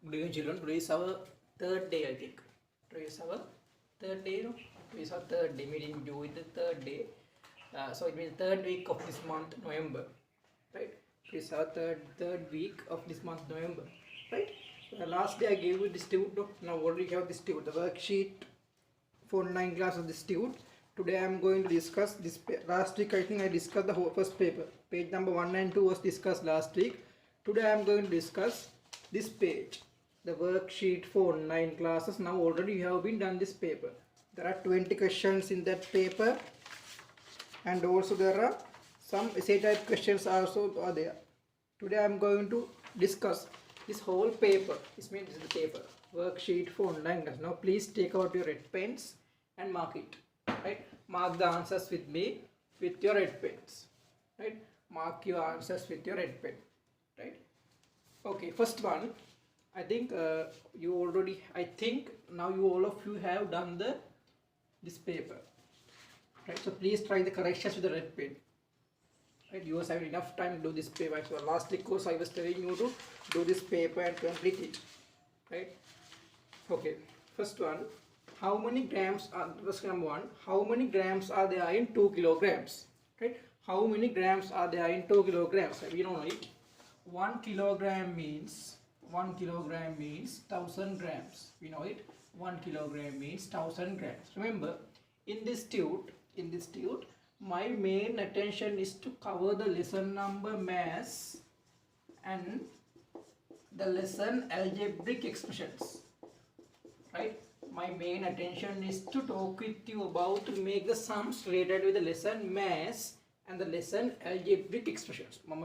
Good evening, children. Today is our third day, I think. Today is our third day, no? Today is our third day, meeting you with the third day. So it means third week of this month, November, right? Today is our third week of this month, November, right? Last day I gave you this tube. Now already have this tube, the worksheet for 9 class of this tube. Today I am going to discuss this. Last week I think I discussed the whole first paper. Page number 1 and 2 was discussed last week. Today I am going to discuss this page, the worksheet for 9 classes. Now already you have been done this paper. There are 20 questions in that paper, and also there are some essay type questions also are there. Today I am going to discuss this whole paper. This means this is the paper worksheet for 9 classes. Now please take out your red pens and mark it. Right? Mark the answers with me with your red pens. Right? Mark your answers with your red pen. Right? Okay, first one. I think you already. I think now you all of you have done this paper. Right? So please try the corrections with the red pen. Right? You also have enough time to do this paper. So last week course I was telling you to do this paper and complete it. Right? Okay. First one. How many grams are, question number 1, how many grams are there in 2 kilograms? Right? How many grams are there in 2 kilograms? We don't know it. 1 kilogram means 1000 grams. We know it. 1 kilogram means 1000 grams. Remember, in this tube, my main attention is to cover the lesson number mass and the lesson algebraic expressions. Right? My main attention is to talk with you about to make the sums related with the lesson mass and the lesson algebraic expressions. Mass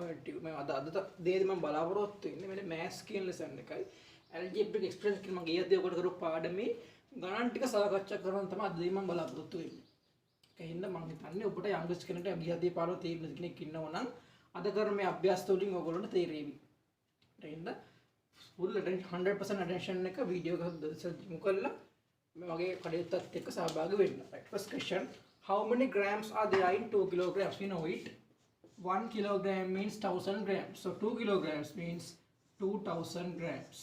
කියන lesson එකයි algebraic expressions කියන මම ගියදී ඔකට කරපු පාඩමේ ගණන් ටික සාකච්ඡා කරන තමයි අද මම බලාපොරොත්තු වෙන්නේ. ඒකින්ද මම හිතන්නේ ඔබට යම්කිසි කෙනෙක්ට ගියදී පාඩම තේරෙන කෙනෙක් ඉන්නවා නම් අද කරන මේ අභ්‍යාස තුලින් ඔයගොල්ලන්ට තේරෙවි. ඒකින්ද full attention 100% attention එක වීඩියෝ එක යොමු කරලා මගේ කඩේත්තත් එක්ක සහභාගී වෙන්න. Right. First question. How many grams are there in 2 kilograms? We know it. 1 kilogram means 1000 grams. So 2 kilograms means 2000 grams.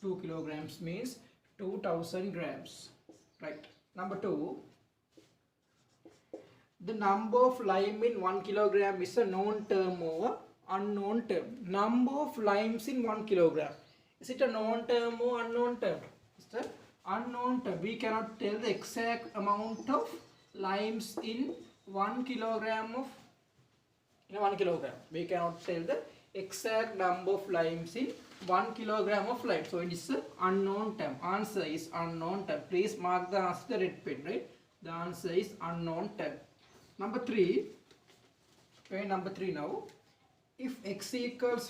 2 kilograms means 2000 grams. Right. Number 2. The number of lime in 1 kilogram is a known term or unknown term. Number of limes in 1 kilogram. Is it a known term or unknown term? It's an unknown term. We cannot tell the exact amount of limes in 1 kilogram of 1 kilogram. We cannot tell the exact number of limes in 1 kilogram of lime. So it is an unknown term. Answer is unknown term. Please mark the answer with the red pen. Right? The answer is unknown term. Number 3. Okay, number 3 now. If x equals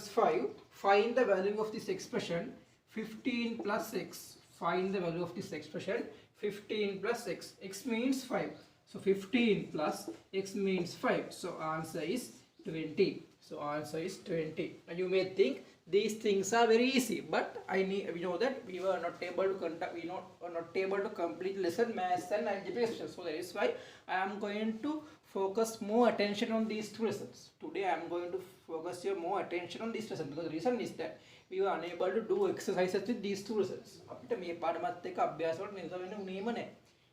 5, find the value of this expression 15 plus x. Find the value of this expression 15 plus x. X means 5. So 15 plus x means 5. So answer is 20. So answer is 20. And you may think these things are very easy, but we know that we were not able to conduct, we are not able to complete lesson maths and algebra expressions. So that is why I am going to focus more attention on these two lessons. Today I am going to focus your more attention on this lesson, because the reason is that we were unable to do exercises with these two lessons. අපිට මේ පාඩමත් එක්ක අභ්‍යාස වලට නිරත වෙන්න උනේම නැහැ.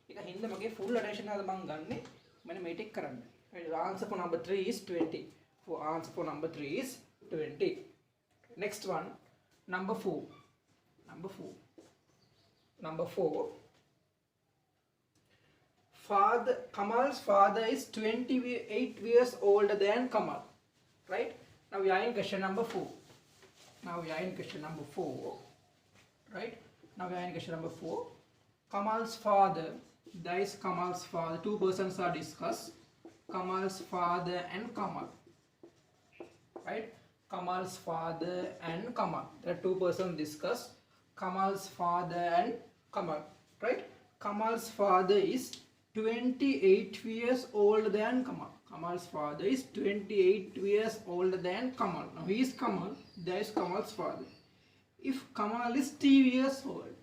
ඒක හින්දා මගේ full attention එක මම ගන්නෙ මම මේ ටික කරන්න. The answer for number 3 is 20. Answer for number 3 is 20. Next one, number 4. Kamal's father is 28 years older than Kamal. Right? Now we are in question number 4. Right? Now we are in question number 4. Kamal's father. That is Kamal's father. Two persons are discussed. Kamal's father and Kamal. Right? Kamal's father and Kamal. There are two persons discussed. Kamal's father and Kamal. Right? Kamal's father is 28 years older than Kamal. Kamal's father is 28 years older than Kamal. Now he is Kamal. There is Kamal's father. If Kamal is 3 years old.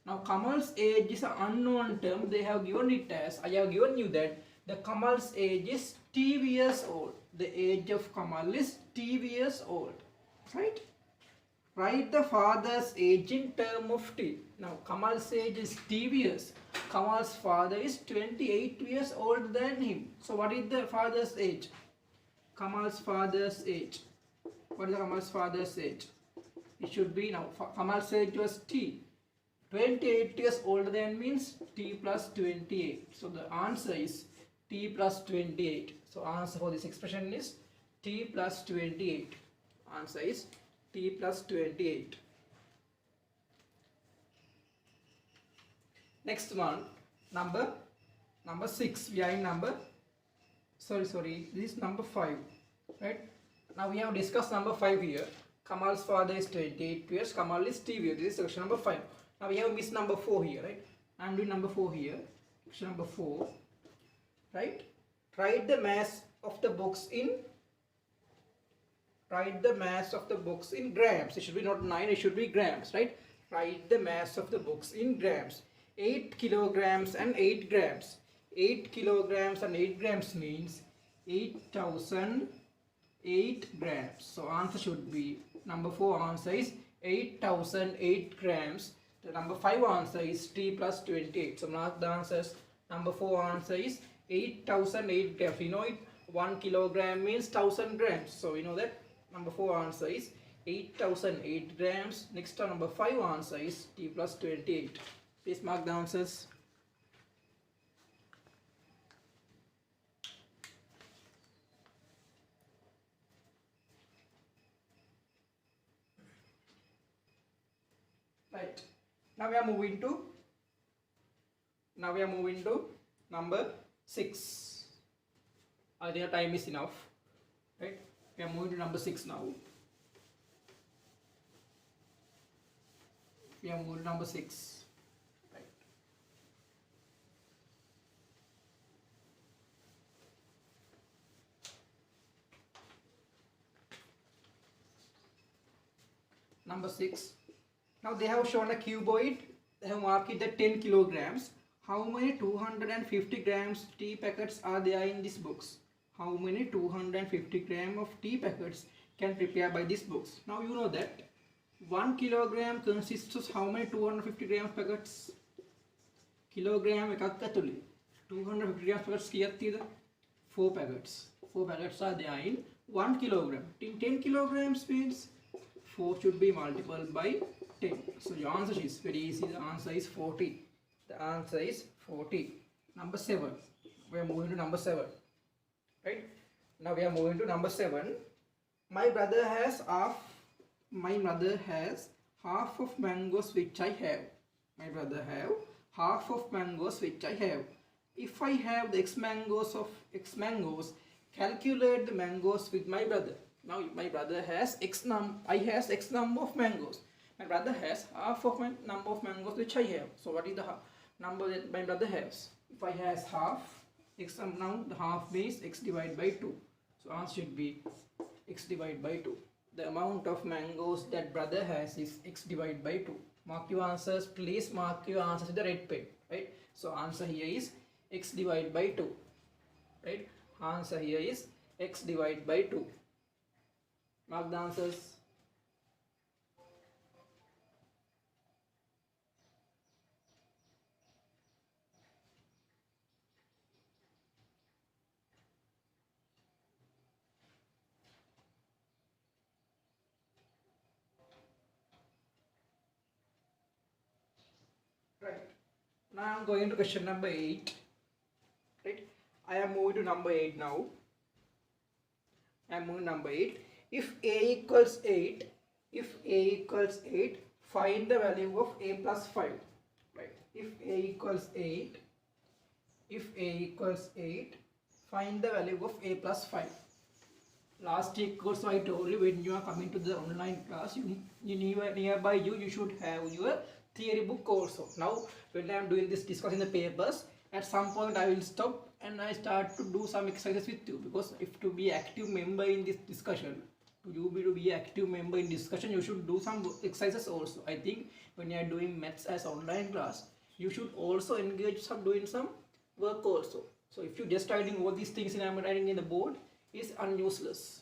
Now Kamal's age is an unknown term. They have given it as, I have given you that the Kamal's age is T years old. The age of Kamal is T years old. Right? Write the father's age in term of T. Now Kamal's age is T years. Kamal's father is 28 years older than him. So what is the father's age? Kamal's father's age. What is Kamal's father's age? It should be now. Kamal's age was T. 28 years older than means T plus 28. So the answer is T plus 28. So answer for this expression is T plus 28. Answer is T plus 28. Next one, number 6. We are in number, sorry, this is number 5, right? Now we have discussed number 5 here. Kamal's father is 28 years, Kamal is T years. This is section number 5. Now we have missed number 4 here, right? I am doing number 4 here. Section number 4, right? Write the mass of the books in grams. It should be not 9, it should be grams, right? Write the mass of the books in grams. 8 kilograms and 8 grams. 8 kilograms and 8 grams means 8,008 grams. So answer should be number 4 answer is 8,008 grams. The number 5 answer is T plus 28. So mark the answers. Number 4 answer is 8,008 grams. You know it, 1 kilogram means 1000 grams. So we know that number 4 answer is 8,008 grams. Next one, number 5 answer is T plus 28. Please mark the answers. Right. Now we are moving to number 6. I think time is enough. Right? We are moving to number 6 now. We are moving to number 6. Right. Number 6. Now they have shown a cuboid. They have marked it at 10 kilograms. How many 250 grams tea packets are there in these books? How many 250 gram of tea packets can prepare by these books? Now you know that 1 kilogram consists of how many 250 grams packets? Kilogram එකක් ඇතුලේ 250 grams packets කීයක් තියෙද? 4 packets. 4 packets are there in 1 kilogram. In 10 kilograms means 4 should be multiplied by 10. So your answer is very easy. The answer is 40. The answer is 40. Number 7. We are moving to number 7. Right? Now we are moving to number 7. My brother has half of mangoes which I have. My brother have half of mangoes which I have. If I have the x mangoes, calculate the mangoes with my brother. Now my brother has I has x number of mangoes. My brother has half of my number of mangoes which I have. So what is the number that my brother has? If I has half, x now the half means x divided by 2. So answer should be x divided by 2. The amount of mangoes that brother has is x divided by 2. Mark your answers. Please mark your answers with the red pen. Right? So answer here is x divided by 2. Right? Answer here is x divided by 2. Mark the answers. Right. Now I am going to question number 8. Right. I am moving to number 8 now. I am moving to number 8. If a equals 8, find the value of a plus 5. Right. If a equals 8, find the value of a plus 5. Last week also I told you, when you are coming to the online class, nearby you should have your theory book also. Now when I am doing this discussing the papers, at some point I will stop and I start to do some exercises with you, because if to be active member in this discussion, to be active member in discussion, you should do some exercises also. I think when you are doing maths as online class, you should also engage doing some work also. So if you just writing all these things and I am writing in the board, is unuseless,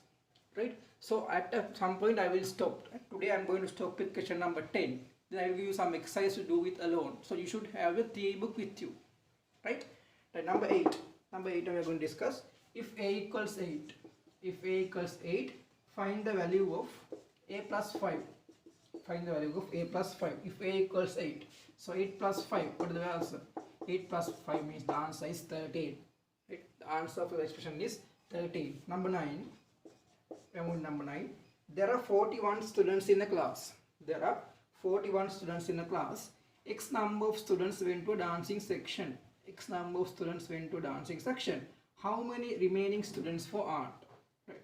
right? So at some point I will stop. Today I am going to stop with question number 10. Then I will give you some exercise to do with alone. So you should have the theory book with you, right? Right, number 8 we are going to discuss. If a equals 8, find the value of a plus 5. Find the value of a plus 5. If a equals 8, so 8 plus 5, what is the answer? 8 plus 5 means the answer is 13. Right? The answer of the expression is 13. Number 9. Number 9. There are 41 students in a class. X number of students went to a dancing section. How many remaining students for art? Right.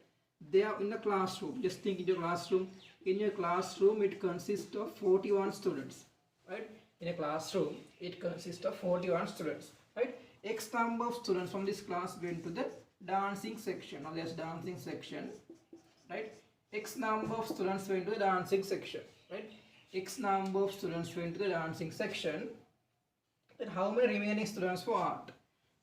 They are in the classroom. Just think in your classroom. In your classroom, it consists of 41 students. Right. In a classroom, it consists of 41 students. Right. X number of students from this class went to the dancing section. Now there's dancing section. Right. X number of students went to the dancing section. Right. X number of students went to the dancing section. Then how many remaining students for art?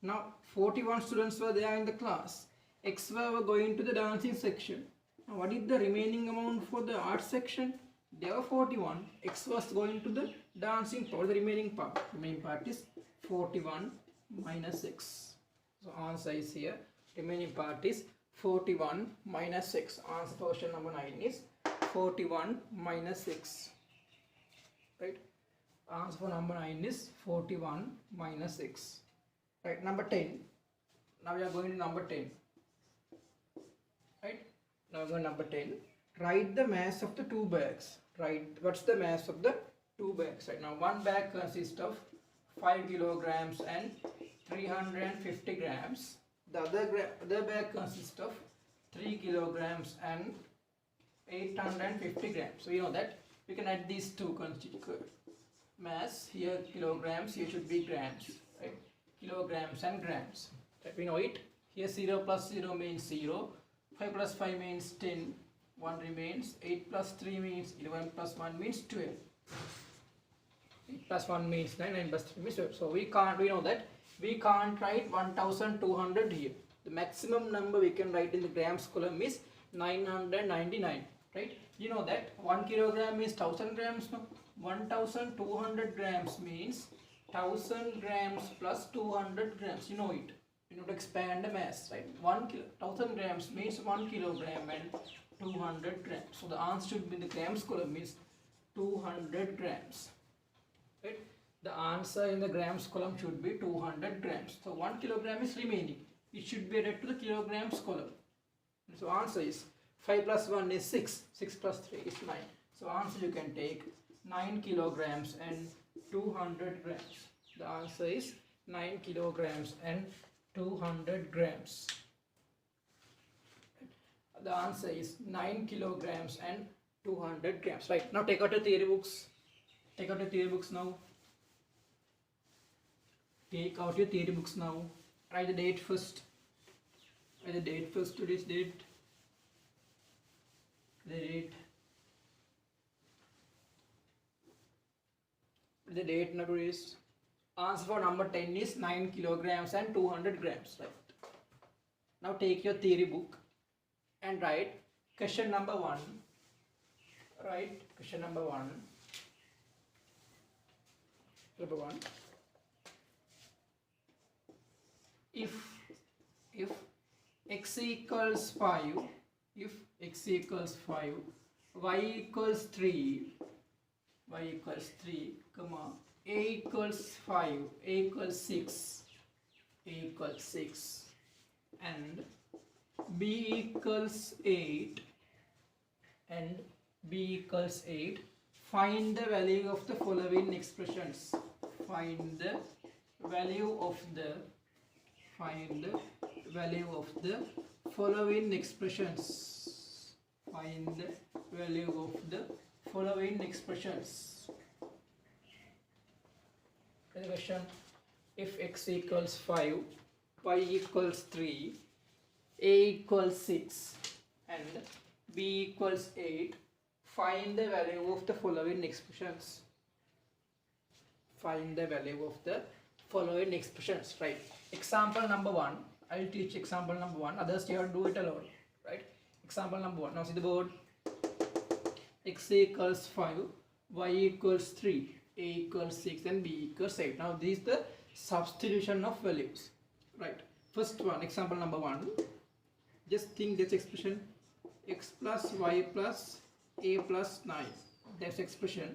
Now 41 students were there in the class. X were going to the dancing section. Now what is the remaining amount for the art section? There were 41. X was going to the dancing part. The remaining part. The remaining part is 41 minus X. So answer is here. Remaining part is 41 minus 6. Answer for question number 9 is 41 minus 6. Right? Answer for number 9 is 41 minus 6. Right? Number 10. Now we are going to number 10. Right? Now we are going to number 10. Write the mass of the two bags. Right? What's the mass of the two bags? Right? Now one bag consists of 5 kilograms and 350 grams. The other bag consists of 3 kilograms and 850 grams. So you know that we can add these two mass. Here kilograms, here should be grams. Right? Kilograms and grams. Right? We know it. Here 0 plus 0 means 0. 5 plus 5 means 10. 1 remains. 8 plus 3 means 11 plus 1 means 12. 8 plus 1 means 9. 9 plus 3 means 12. So we know that we can't write 1200 here. The maximum number we can write in the grams column is 999. Right? You know that 1 kilogram is 1000 grams. No? 1200 grams means 1000 grams plus 200 grams. You know it. You know to expand the mass, right? 1000 grams means 1 kilogram and 200 grams. So the answer should be in the grams column means 200 grams. Right? The answer in the grams column should be 200 grams. So 1 kilogram is remaining. It should be added to the kilograms column. So answer is 5 plus 1 is 6. 6 plus 3 is 9. So answer you can take 9 kilograms and 200 grams. The answer is 9 kilograms and 200 grams. The answer is 9 kilograms and 200 grams. Right. Now take out your theory books. Take out your theory books now. Take out your theory books now. Write the date first. Write the date first. Today's date. The date. The date number is. Answer for number 10 is 9 kilograms and 200 grams. Right. Now take your theory book and write question number 1. Right. Question number 1. Number 1. If x equals 5, if x equals 5, y equals 3, comma, a equals 5, a equals 6, and b equals 8, and b equals 8, find the value of the following expressions. Find the value of the following expressions. Find the value of the following expressions. The question: if x equals 5, y equals 3, a equals 6, and b equals 8, find the value of the following expressions. Find the value of the following expressions. Right. Example number 1. I will teach example number 1. Others you have to do it alone. Right. Example number 1. Now see the board. X equals 5, y equals 3, a equals 6 and b equals 8. Now this is the substitution of values. Right. First one, example number 1. Just think this expression x plus y plus a plus 9. That's expression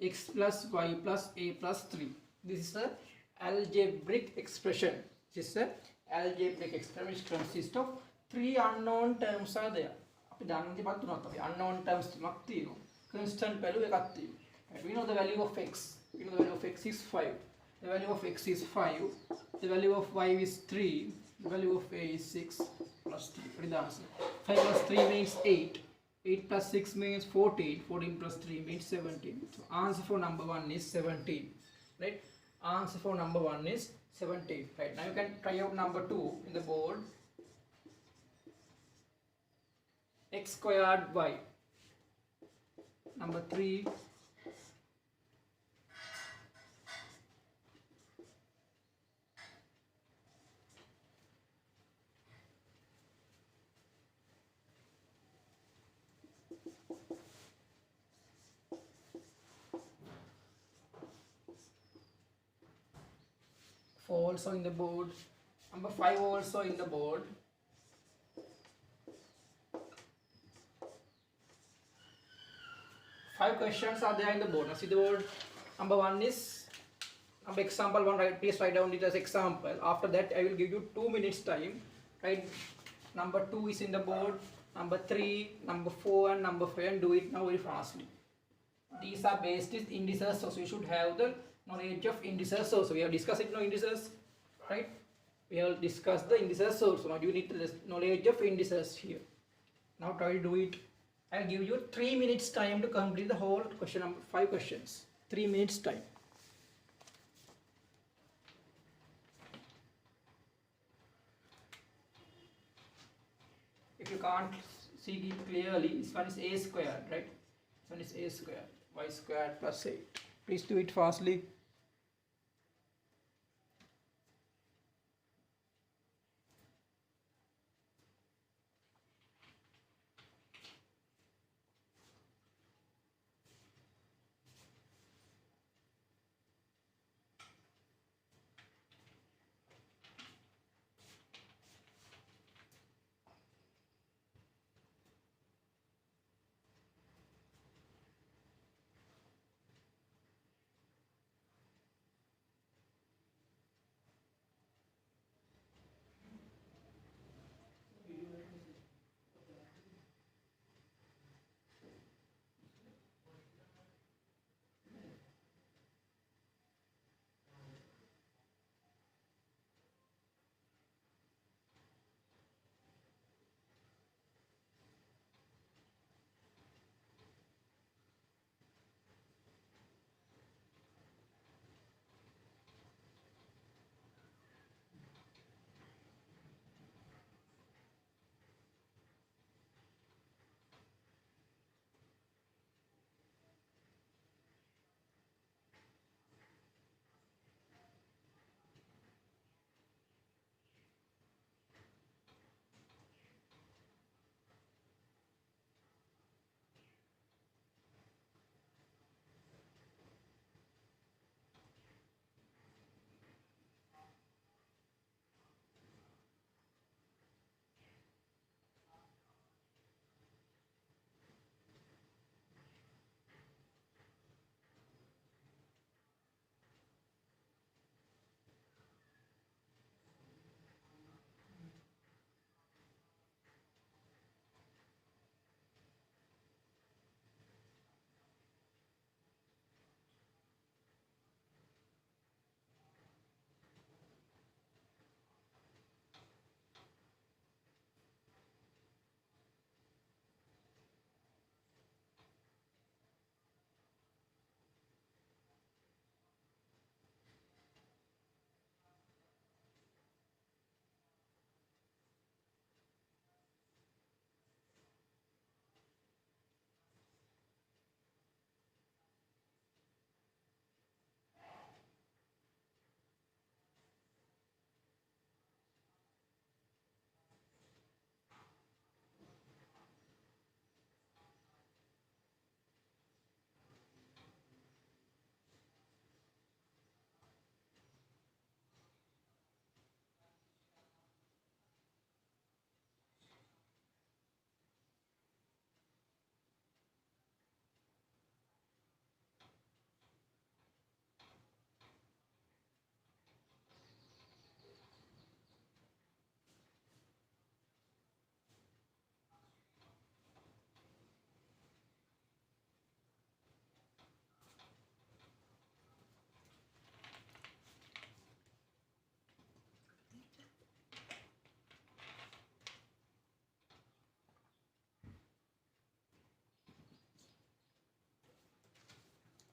x plus y plus a plus 3. This is a algebraic expression. This is a algebraic expression which consists of 3 unknown terms are there. Unknown terms constant value we know the value of x. We know the value of x is 5. The value of x is 5. The value of y is 3. The value of a is 6 plus 3. What is the answer? 5 plus 3 means 8. 8 plus 6 means 14. 14 plus 3 means 17. So answer for number 1 is 17. Right? Answer for number 1 is 17. Right? Now you can try out number 2 in the board. X squared y. Number 3. Also in the board. Number 5 also in the board. Five questions are there in the board. Now see the board. Number 1 is example 1. Right, please write down it as example. After that I will give you 2 minutes time. Right. Number 2 is in the board. Number 3, number 4 and number 5, and do it now very fastly. These are based on indices, so you should have the knowledge of indices also. We have discussed it now, indices, right? We have discussed the indices also. Now you need the knowledge of indices here. Now try to do it. I'll give you 3 minutes time to complete the whole question number 5 questions. 3 minutes time. If you can't see it clearly, this one is a squared, right? This one is a squared, y squared plus 8. Please do it fastly.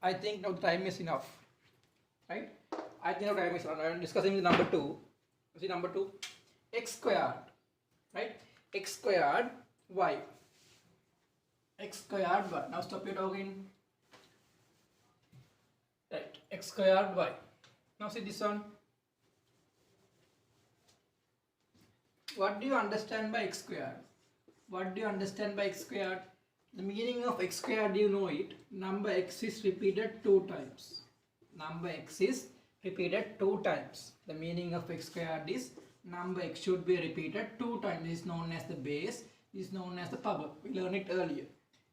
I think now the time is enough, right? I think now time is enough. I am discussing the number 2. See number 2, x squared, right? X squared y. X squared y. Now stop your talking. Right, x squared y. Now see this one. What do you understand by x squared? What do you understand by x squared? The meaning of x squared, you know it. Number x is repeated 2 times. Number x is repeated 2 times. The meaning of x squared is number x should be repeated 2 times. This is known as the base. This is known as the power. We learned it earlier.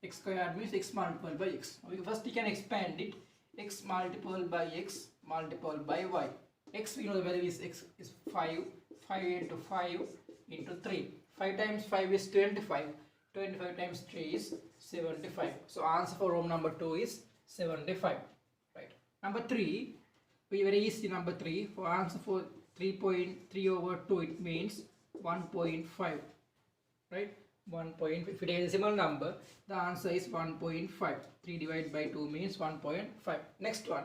X squared means x multiplied by x. First we can expand it. X multiplied by x multiplied by y. X, we know the value is x is 5. 5 into 5 into 3. 5 times 5 is 25. 25 times 3 is 75. So answer for row number 2 is 75. Right. Number 3, very easy. Number 3, for answer for 3.3 over 2, it means 1.5. Right. 1.5. If you take a decimal number, the answer is 1.5. 3 divided by 2 means 1.5. Next one,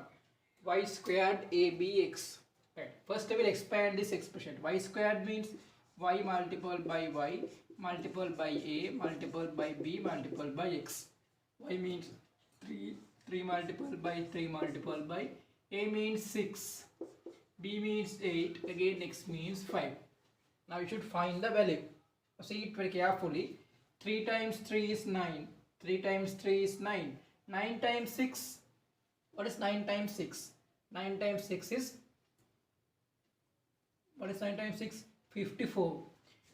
y squared abx. Right. First I will expand this expression. Y squared means y multiplied by y multiplied by a multiplied by b multiplied by x. Y means 3 multiplied by 3 multiplied by a means 6, b means 8, again x means 5. Now you should find the value. See it very carefully. 3 times 3 is 9. 3 times 3 is 9. 9 times 6. What is 9 times 6? 9 times 6 is, what is 9 times 6? 54.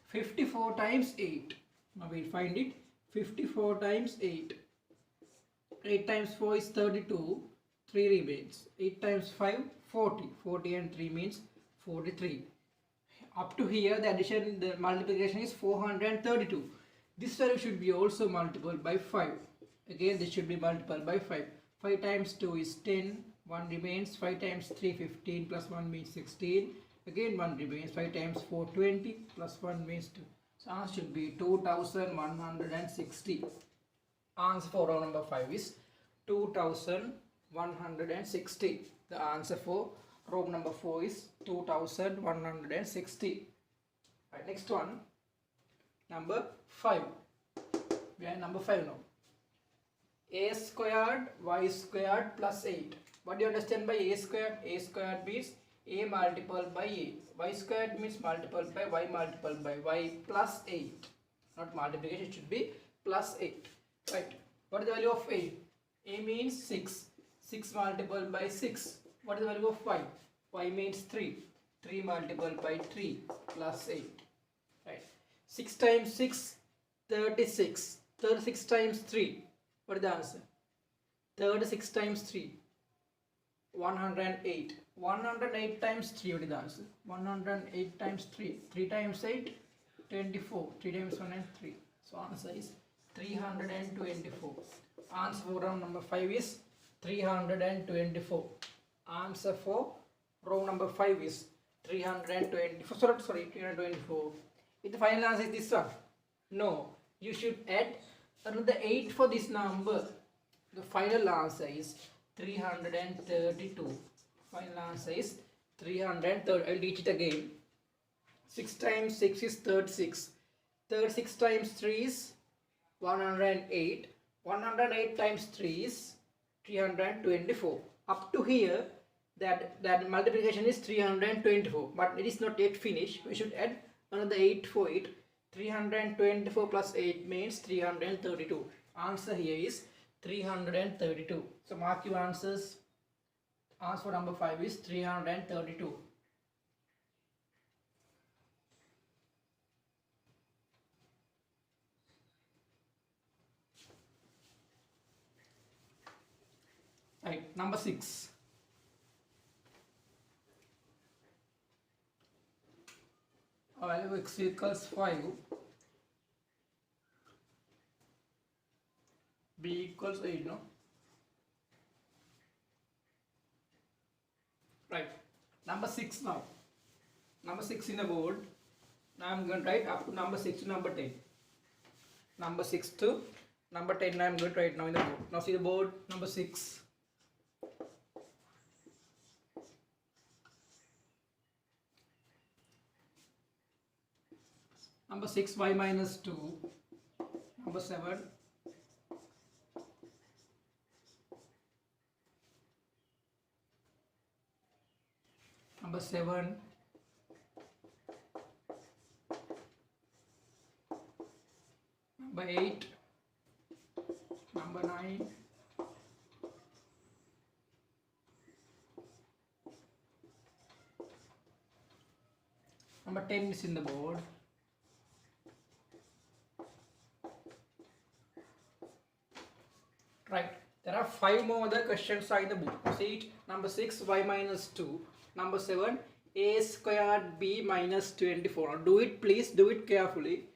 54 times 8. Now we'll find it. 54 times 8. 8 times 4 is 32. 3 remains. 8 times 5, 40. 40 and 3 means 43. Up to here the addition, the multiplication is 432. This value should be also multiplied by 5. Again this should be multiplied by 5. 5 times 2 is 10. 1 remains. 5 times 3, 15 plus 1 means 16. Again 1 remains. 5 times 4, 20 plus 1 means 2. So answer should be 2160. Answer for row number 5 is 2160. The answer for row number 4 is 2160. Right, next one, number 5. We are number 5 now. A squared y squared plus 8. What do you understand by a squared? A squared means a multiplied by a. Y squared means multiplied by y multiplied by y plus 8. Not multiplication, it should be plus 8. Right. What is the value of a? A means 6. 6 multiplied by 6. What is the value of y? Y means 3. 3 multiplied by 3 plus 8. Right. 6 times 6, 36. 36 times 3. What is the answer? 36 times 3. 108. 108 times 3. What is the answer? 108 times 3. 3 times 8, 24. 3 times 1 and 3. So answer is 324. Answer for row number 5 is 324. Answer for row number 5 is 324. Sorry, 324. If the final answer is this one, no, you should add another 8 for this number. The final answer is 332. Final answer is 330. I'll teach it again. 6 times 6 is 36. 36 times 3 is 108. 108 times 3 is 324. Up to here, that multiplication is 324, but it is not yet finished. We should add another 8 for it. 324 plus 8 means 332. Answer here is 332. So mark your answers. Answer for number 5 is 332. Right, number 6. Value of x equals 5. B equals 8, no? Right. Number 6 now. Number 6 in the board. Now I am going to write up to number 6 to number 10. Number 6 to number 10 I am going to write now in the board. Now see the board. Number 6. Number 6 y minus 2. Number 7 number 7 number 8 number 9 number 10 is in the board. Right, there are 5 more other questions in the book. See it. Number 6 y minus 2. Number 7 a squared b minus 24. Now do it, please do it carefully.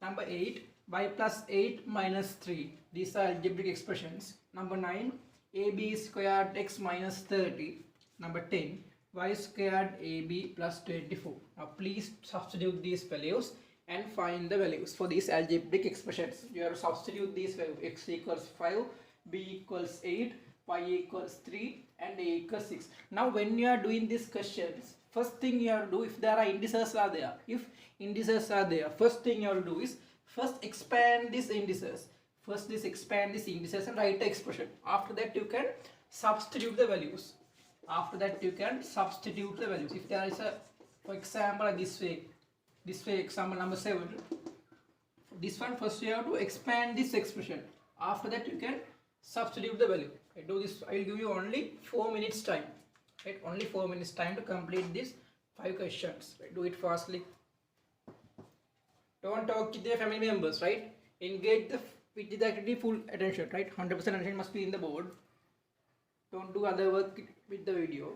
Number 8 y plus 8 minus 3. These are algebraic expressions. Number 9 ab squared x minus 30. Number 10 y squared ab plus 24. Now please substitute these values and find the values for these algebraic expressions. You have to substitute these values. X equals 5, b equals 8, y equals 3 and a equals 6. Now when you are doing these questions, first thing you have to do, if there are indices are there, if indices are there, first thing you have to do is first expand these indices. First this expand these indices and write the expression. After that you can substitute the values. After that you can substitute the values. If there is a, for example, this way example number 7, this one first you have to expand this expression. After that you can substitute the value. I do this, I will give you only 4 minutes time. Right, only 4 minutes time to complete these 5 questions. Right, do it fastly. Don't talk with your family members, right? Engage with the activity full attention, right? 100% attention must be in the board. Don't do other work with the video.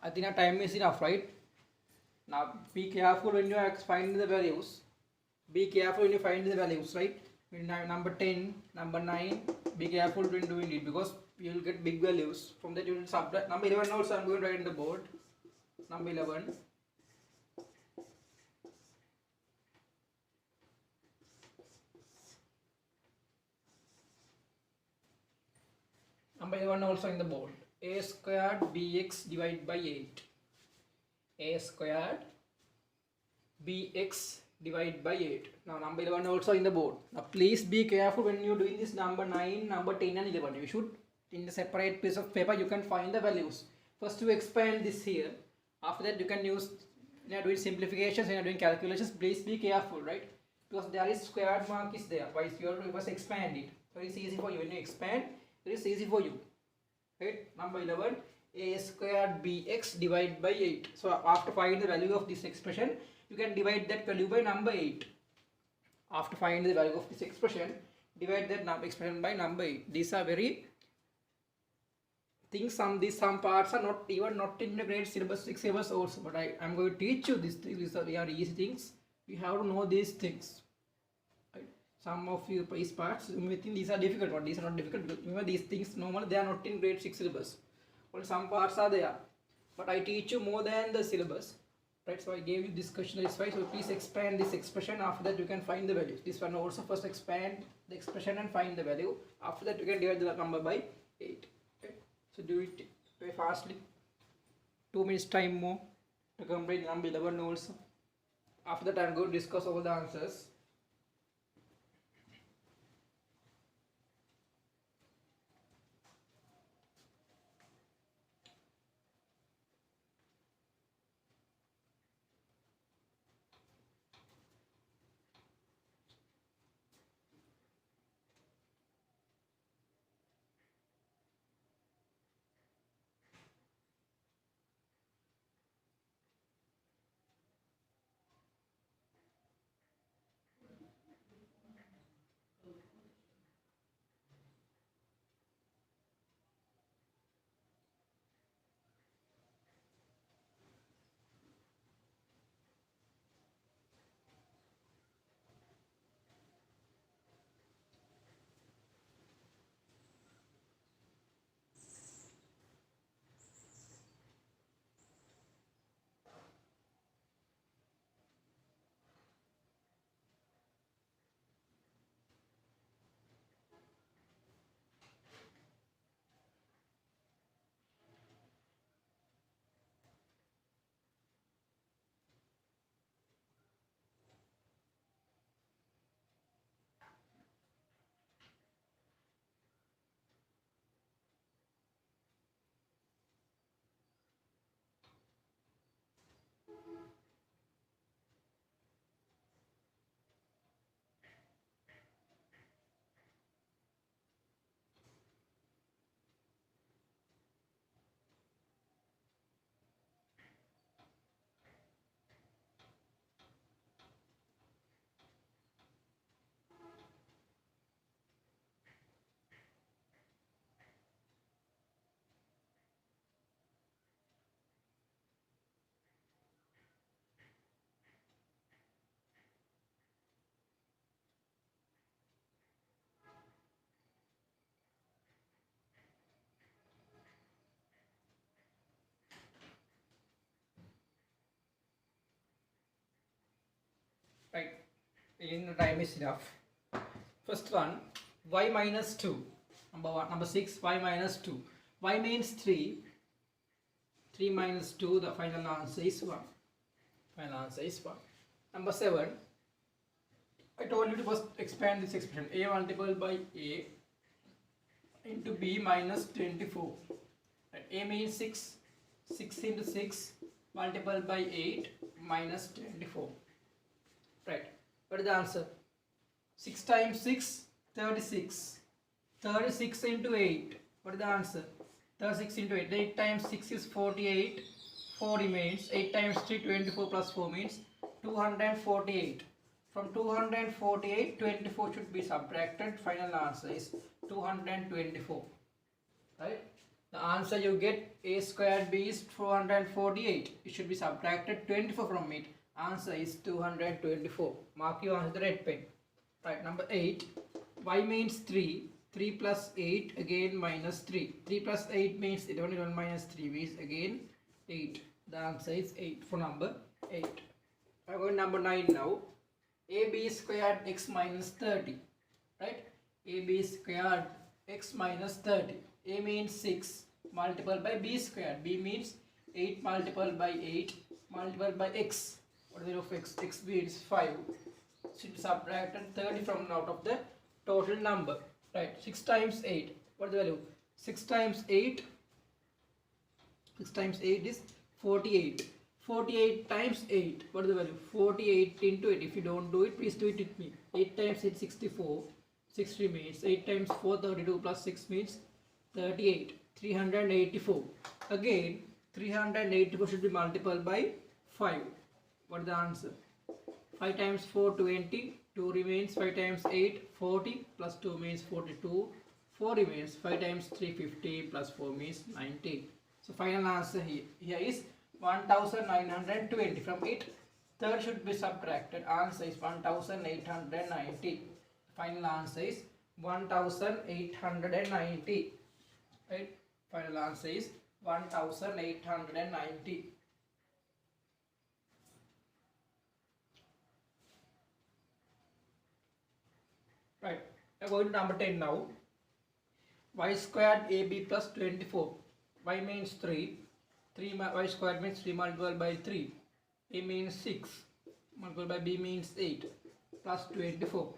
I think our time is enough, right? Now be careful when you find the values. Be careful when you find the values, right? Number 10, number 9, be careful when doing it because you will get big values. From that you will subtract. Number 11 also I am going to write in the board. Number 11. Number 11 also in the board. A squared bx divided by 8. A squared bx divided by 8. Now number 11 also in the board. Now please be careful when you are doing this number 9, number 10 and 11. You should, in the separate piece of paper, you can find the values. First you expand this here. After that you can use, when you are doing simplifications, when you are doing calculations, please be careful, right? Because there is squared mark is there. Why you must expand it. So it's easy for you. When you expand, it is easy for you. Right? Number 11, a squared bx divided by 8. So after finding the value of this expression, you can divide that value by number 8. After finding the value of this expression, divide that expression by number 8. These are very things. Some parts are not in the grade syllabus 6 syllabus also. But I am going to teach you these things. These are easy things. We have to know these things. Right? Some of you these parts you may think these are difficult, but these are not difficult. Remember these things normally they are not in grade 6 syllabus. Well, some parts are there, but I teach you more than the syllabus. Right, so I gave you this question is why. So please expand this expression. After that you can find the values. This one also first expand the expression and find the value. After that you can divide the number by 8. Okay? So do it very fastly. 2 minutes time more to complete number 11 also. After that I am going to discuss all the answers. Right, in the time is enough. First one, y minus 2. Number 6, y minus 2. Y means 3. 3 minus 2, the final answer is 1. Final answer is 1. Number 7, I told you to first expand this expression. A multiplied by A into B minus 24. Right. A means 6. 6 into 6 multiplied by 8 minus 24. Right. What is the answer? 6 times 6, 36. 36 into 8. What is the answer? 36 into 8. 8 times 6 is 48. 4 remains. 8 times 3, 24 plus 4 means 248. From 248, 24 should be subtracted. Final answer is 224. Right? The answer you get a squared b is 448. It should be subtracted 24 from it. Answer is 224. Mark your answer with the red pen. Right, number 8. Y means 3. 3 plus 8 again minus 3. 3 plus 8 means 11 minus 3 means again 8. The answer is 8 for number 8. I'm going to number 9 now. AB squared x minus 30. Right? AB squared x minus 30. A means 6 multiplied by b squared. B means 8 multiplied by 8 multiplied by x. What is the value of x? X means 5. Should be subtracted 30 from out of the total number. Right? 6 times 8. What is the value? 6 times 8. 6 times 8 is 48. 48 times 8. What is the value? 48 into 8. If you don't do it, please do it with me. 8 times 8 64. 6 remains. 8 times 4 32 plus 6 means 38. 384. Again 384 should be multiplied by 5. What is the answer? 5 times 4 20. 2 remains. 5 times 8 40 plus 2 means 42. 4 remains. 5 times 3 50 plus 4 means 90. So final answer here is 1920. From it third should be subtracted. Answer is 1890. Final answer is 1890. Right? Final answer is 1890. Right. I'm going to number 10 now. Y squared AB plus 24. Y means 3. Y squared means 3 multiplied by 3. A means 6. Multiplied by B means 8. Plus 24.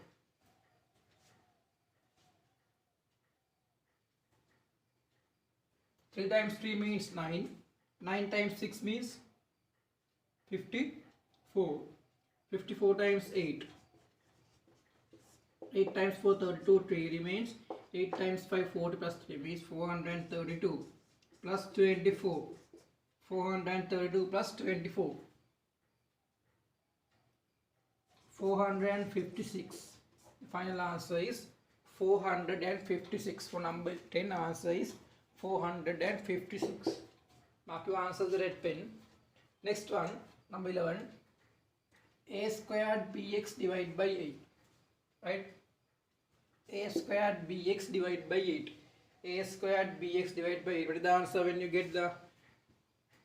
3 times 3 means 9. 9 times 6 means 54. 54 times 8. 8 times 4 32. 3 remains. 8 times 5 40 plus 3 means 432. Plus 24. 432 plus 24. 456. The final answer is 456. For number 10, answer is 456. Mark your answer with the red pen. Next one, number 11. A squared bx divided by 8. Right? A squared bx divided by 8. A squared bx divided by 8. What is the answer when you get the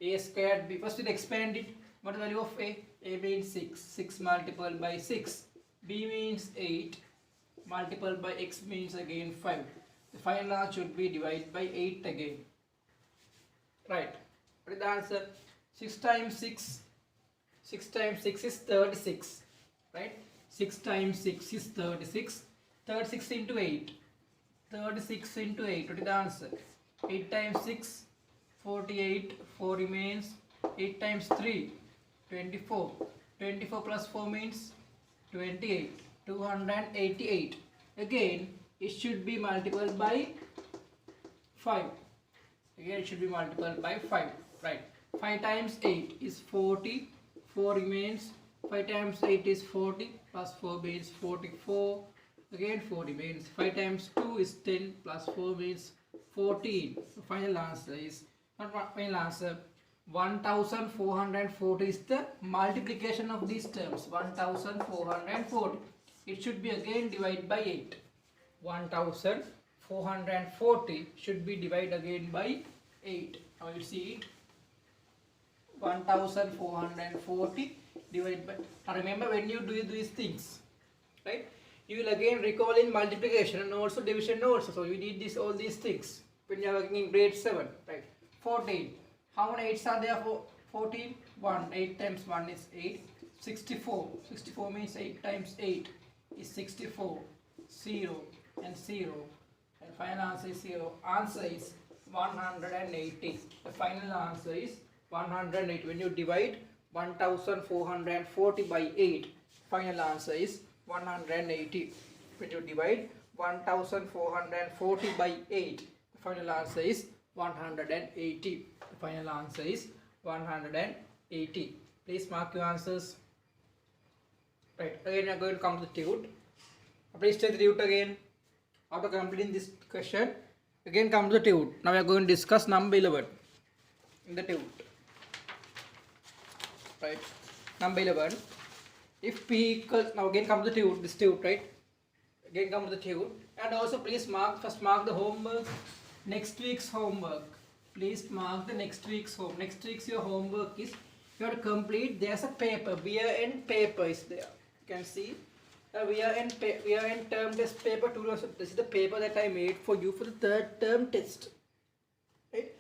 a squared b? First we'll expand it. What is the value of a? A means 6. 6 multiplied by 6. B means 8. Multiplied by x means again 5. The final answer should be divided by 8 again. Right. What is the answer? 6 times 6. 6 times 6 is 36. Right? 6 times 6 is 36. 36 into 8. 36 into 8. What is the answer? 8 times 6. 48. 4 remains. 8 times 3. 24. 24 plus 4 means 28. 288. Again, it should be multiplied by 5. Again, it should be multiplied by 5. Right. 5 times 8 is 40. 4 remains. 5 times 8 is 40. Plus 4 means 44. Again 4 remains. 5 times 2 is 10. Plus 4 means 14. So final answer is, not final answer, 1440 is the multiplication of these terms. 1440. It should be again divided by 8. 1440 should be divided again by 8. Now you see it. 1440 divided by. Now remember, when you do these things, right, you will again recall in multiplication and also division also. So you need all these things when you are working in grade 7, right? 14. How many 8s are there for 14? 1. 8 times 1 is 8. 64. 64 means 8 times 8 is 64. 0 and 0. And final answer is 0. Answer is 180. The final answer is 180. When you divide 1440 by 8, final answer is 180. When you divide 1440 by 8, the final answer is 180. The final answer is 180. Please mark your answers. Right. Again, we are going to come to the tude. Please take the tude again. After completing this question, Again come to the tute. Now we are going to discuss number 11 in the tute. Right. Number 11. If P equals, now again come to the tute, this tute, right? Again come to the tute. And also please first mark the homework, next week's homework. Please mark the next week's homework. Next week's your homework is, you have to complete, there's a paper, year-end paper is there. You can see. Year-end term test paper 2000. This is the paper that I made for you for the third term test. Right?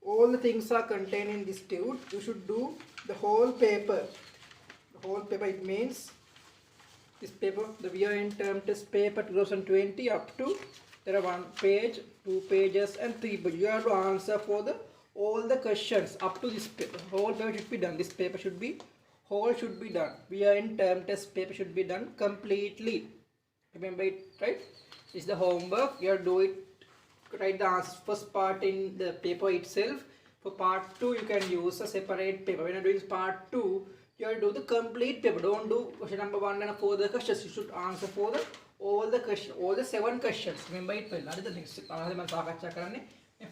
All the things are contained in this tube. You should do the whole paper. The whole paper, it means this paper, the year-end term test paper 2020 up to, there are 1 page, 2 pages and 3 pages. You have to answer for all the questions up to this paper. Whole paper should be done. This paper should be, whole should be done. Year-end term test paper should be done completely. Remember it, right? This is the homework. You have to do it, write the answers, first part in the paper itself. For part 2, you can use a separate paper. When you are doing part 2, you have to do the complete paper. Don't do question number 1 and 4 the questions. You should answer for all the questions, all the 7 questions. Remember it well. That is the next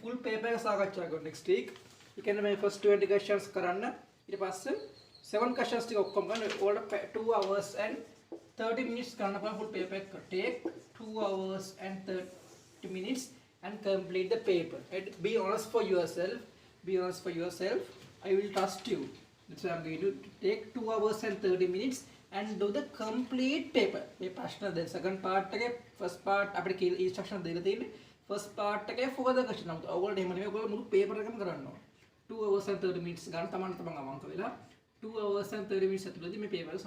full paper next week. You can remember first 20 questions karanna. It pass 7 questions to all 2 hours and 30 minutes karanna full paper. Take 2 hours and 30 minutes and complete the paper. Right? Be honest for yourself. Be honest for yourself. I will trust you. That's why I am going to take 2 hours and 30 minutes and do the complete paper. The second part, first part, instruction, first part, for the question. Paper 2 hours and 30 minutes. 2 hours and 30 minutes paper.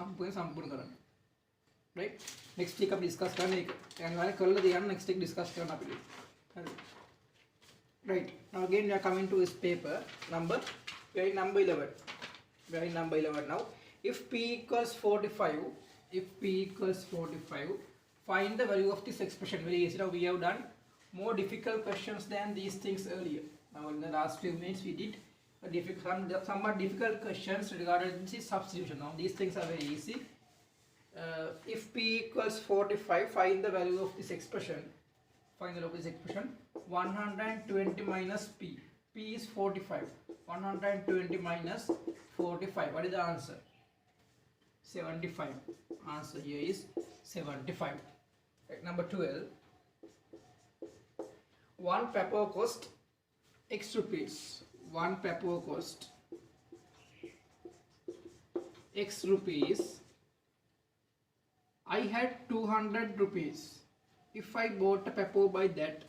Right? Next week discuss. Next week discuss. Right. Now again we are coming to this paper number 11. We are in number 11 now. If P equals 45, find the value of this expression. Very easy. Now we have done more difficult questions than these things earlier. Now in the last few minutes we did somewhat difficult questions regarding this substitution. Now these things are very easy. If P equals 45, find the value of this expression. Find the value of this expression. 120 minus P. P is 45. 120 minus 45. What is the answer? 75. Answer here is 75. Right, number 12. 1 pepper cost X rupees. 1 pepper cost X rupees. I had 200 rupees. If I bought a pepper by that,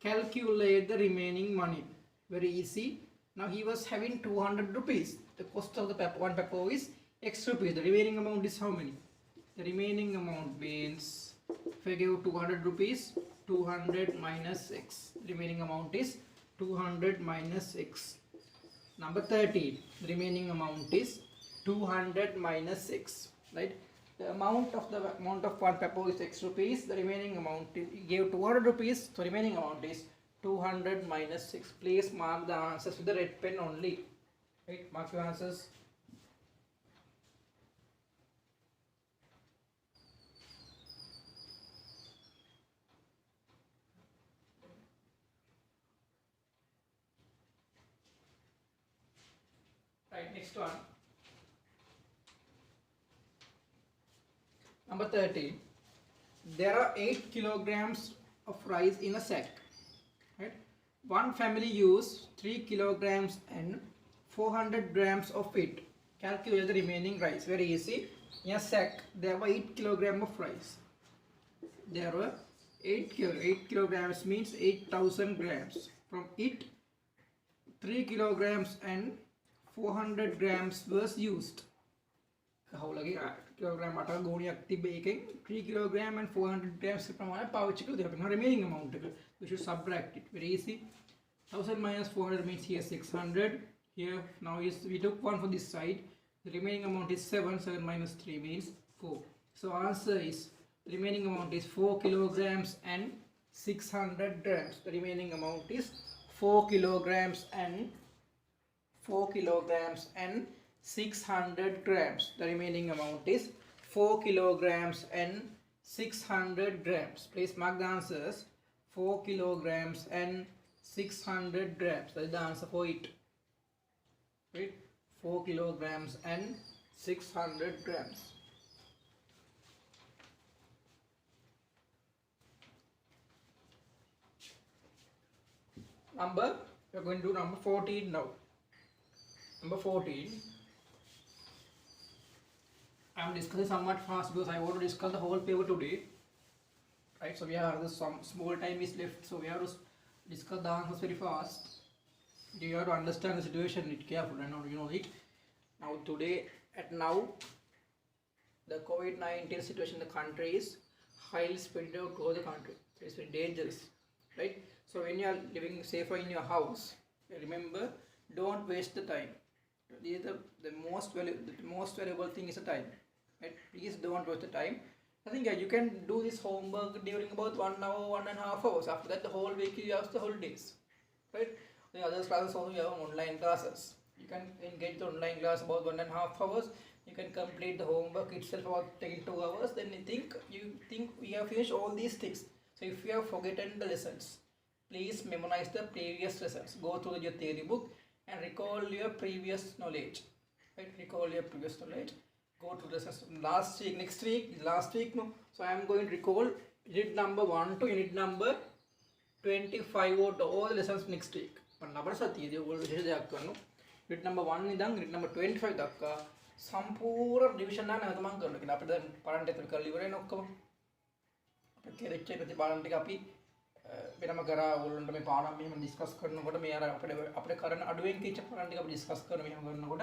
calculate the remaining money. Very easy. Now he was having 200 rupees. The cost of the pepper, 1 pepper is X rupees. The remaining amount is how many? The remaining amount means, if I give 200 rupees, 200 minus X. The remaining amount is 200 minus X. Number 13. The remaining amount is 200 minus X. Right? The amount of 1 pepper is X rupees. The remaining amount, he gave 200 rupees. So remaining amount is 200 minus 6. Please mark the answers with the red pen only. Right? Mark your answers. Right, next one. Number 13. There are 8 kilograms of rice in a sack. Right? One family use 3 kilograms and 400 grams of it. Calculate the remaining rice. Very easy. In a sack, there were 8 kilograms of rice. There were 8 kilograms means 8,000 grams. From it, 3 kilograms and 400 grams was used. Kilogram 3 kilogram and 400 grams remaining amount we should subtract it. Very easy. 1000 minus 400 means here 600. Here now we took 1 for this side. The remaining amount is 7. 7 minus 3 means 4. So answer is, the remaining amount is 4 kilograms and 600 grams. The remaining amount is 4 kilograms and 600 grams. The remaining amount is 4 kilograms and 600 grams. Please mark the answers. 4 kilograms and 600 grams. That is the answer for it. Right? 4 kilograms and 600 grams. We are going to do number 14 now. Number 14. I am discussing somewhat fast because I want to discuss the whole paper today. Right, so we have some small time is left, so we have to discuss the answers very fast. You have to understand the situation, be careful, and you know it. Now today, now, the COVID-19 situation in the country is highly spread out to the country. So it's very dangerous, right? So when you are living safer in your house, remember, don't waste the time. The most valuable thing is the time. Right? Please don't waste the time. I think you can do this homework during about 1 hour, 1.5 hours. After that, the whole week you have the holidays, right? The other classes also you have online classes. You can engage the online class about 1.5 hours. You can complete the homework itself about 2 hours. Then you think we have finished all these things. So if you have forgotten the lessons, please memorize the previous lessons. Go through your theory book and recall your previous knowledge. Right? Recall your previous knowledge. Go to the last week, no. So I am going to recall unit number 1 to unit number 25 out all the lessons next week. But number unit number 1 idang unit number 25 dakka සම්පූර්ණ revision එක නැවත මම කරනවා. අපිට දැන් පාඩම් ටික කරලා ඉවරයි නේ ඔක්කොම. අපිට කෙරෙච්ච ප්‍රති පාඩම් ටික අපි වෙනම කරා ඕගොල්ලන්ට මේ පාඩම් මෙහෙම ඩිස්කස් කරනකොට මේ අර අපිට කරන අඩුවෙන් කිච්ච පාඩම් ටික අපි ඩිස්කස් කරන මෙහෙම කරනකොට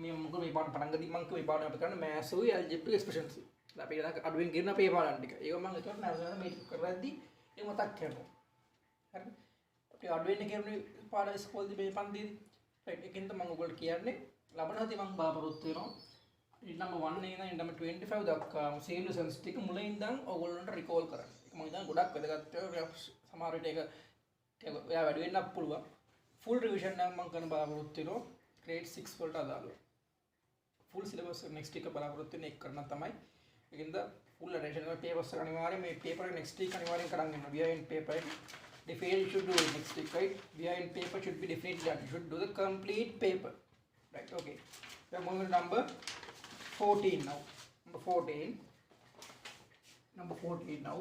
මේ මොකද මේ පාඩම් පටන් ගදී මම කිව්වා මේ පාඩම් අපි කරන්න මෑස් උයි ඇල්ජෙබ්‍රික් එක්ස්ප්‍රෙෂන්ස්. අපි ඒක අඩුවෙන් ගෙන්න අපේ පාඩම් ටික. ඒක මම ඒකට නැවත මේ කරද්දී ඒක මතක් කරනවා. හරි. අපි අඩුවෙන් ගෙන්න පාඩම් ඉස්කෝලේදී මේ පන්තිදී. රයිට් එකෙන්ද මම ඔයගොල්ලෝ කියන්නේ ලබන හති මම බලාපොරොත්තු වෙනවා. unit number 1 ඉඳන් unit number 25 දක්වා සීල ලෙසන්ස් ටික මුලින් ඉඳන් ඔයගොල්ලන්ට රිකෝල් කරන්න. ඒක මම හිතන්නේ ගොඩක් වැදගත් වෙනවා. සමහර විට ඒක ඔයා වැඩි වෙන්නත් පුළුවන්. full revision නම් මම කරන බලාපොරොත්තු වෙනවා. grade 6 වලට අදාළව. full syllabus next week බලාපොරොත්තු වෙන එක කරන්න තමයි. ඒකින්ද full attention එක papers එක අනිවාර්යයෙන් මේ paper එක next week අනිවාර්යෙන් කරන් යන්න. behind paper එක definitely you should do it next week, right? Behind paper should be definitely done. You should do the complete paper. Right, okay. We are moving to number 14 now. Number 14 now.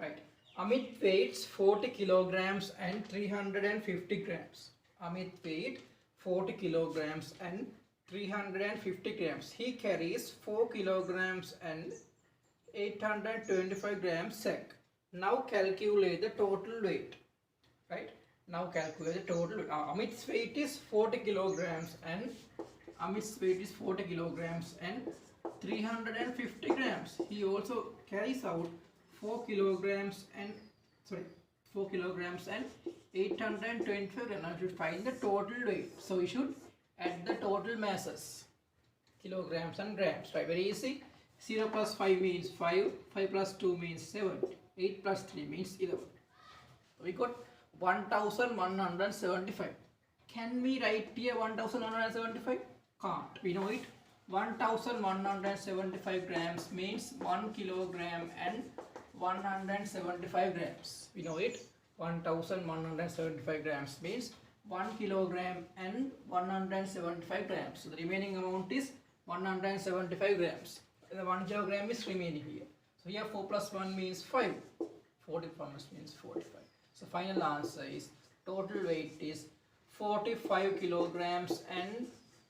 Right. Amit weighs 40 kilograms and 350 grams. Amit weighed 40 kilograms and 350 grams. He carries 4 kilograms and 825 grams sack. Now calculate the total weight. Right. Now calculate the total weight. Amit's weight is 40 kilograms and 350 grams. He also carries out 4 kilograms and 825 grams. Now you should find the total weight. So we should add the total masses, kilograms and grams. Right, very easy. 0 plus 5 means 5. 5 plus 2 means 7. 8 plus 3 means 11. We got 1175. Can we write here 1175? Can't. We know it. 1175 grams means 1 kilogram and 175 grams. We know it. 1175 grams means 1 kilogram and 175 grams. So the remaining amount is 175 grams. The 1 kilogram is remaining here. So here 4 plus 1 means 5. 40 means 45. So final answer is total weight is 45 kilograms and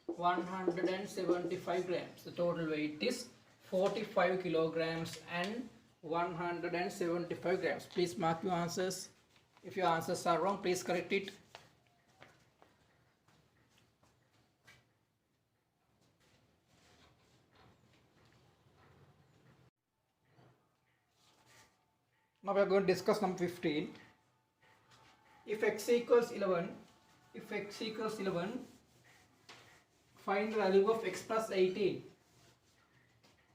175 grams. The total weight is 45 kilograms and 175 grams. Please mark your answers. If your answers are wrong, please correct it. Now we are going to discuss number 15. If x equals 11, find the value of x plus 18.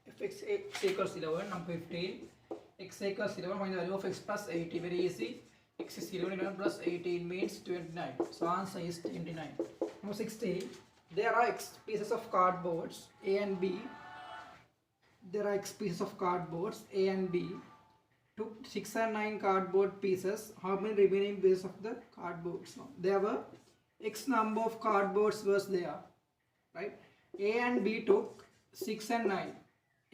If x equals 11, number 15, x equals 11, find the value of x plus 18. Very easy. X is 11 plus 18 means 29. So answer is 29. Number 16, there are x pieces of cardboards A and B. There are x pieces of cardboards A and B. took 6 and 9 cardboard pieces, how many remaining pieces of the cardboards? Now, there were X number of cardboards was there, right? A and B took 6 and 9.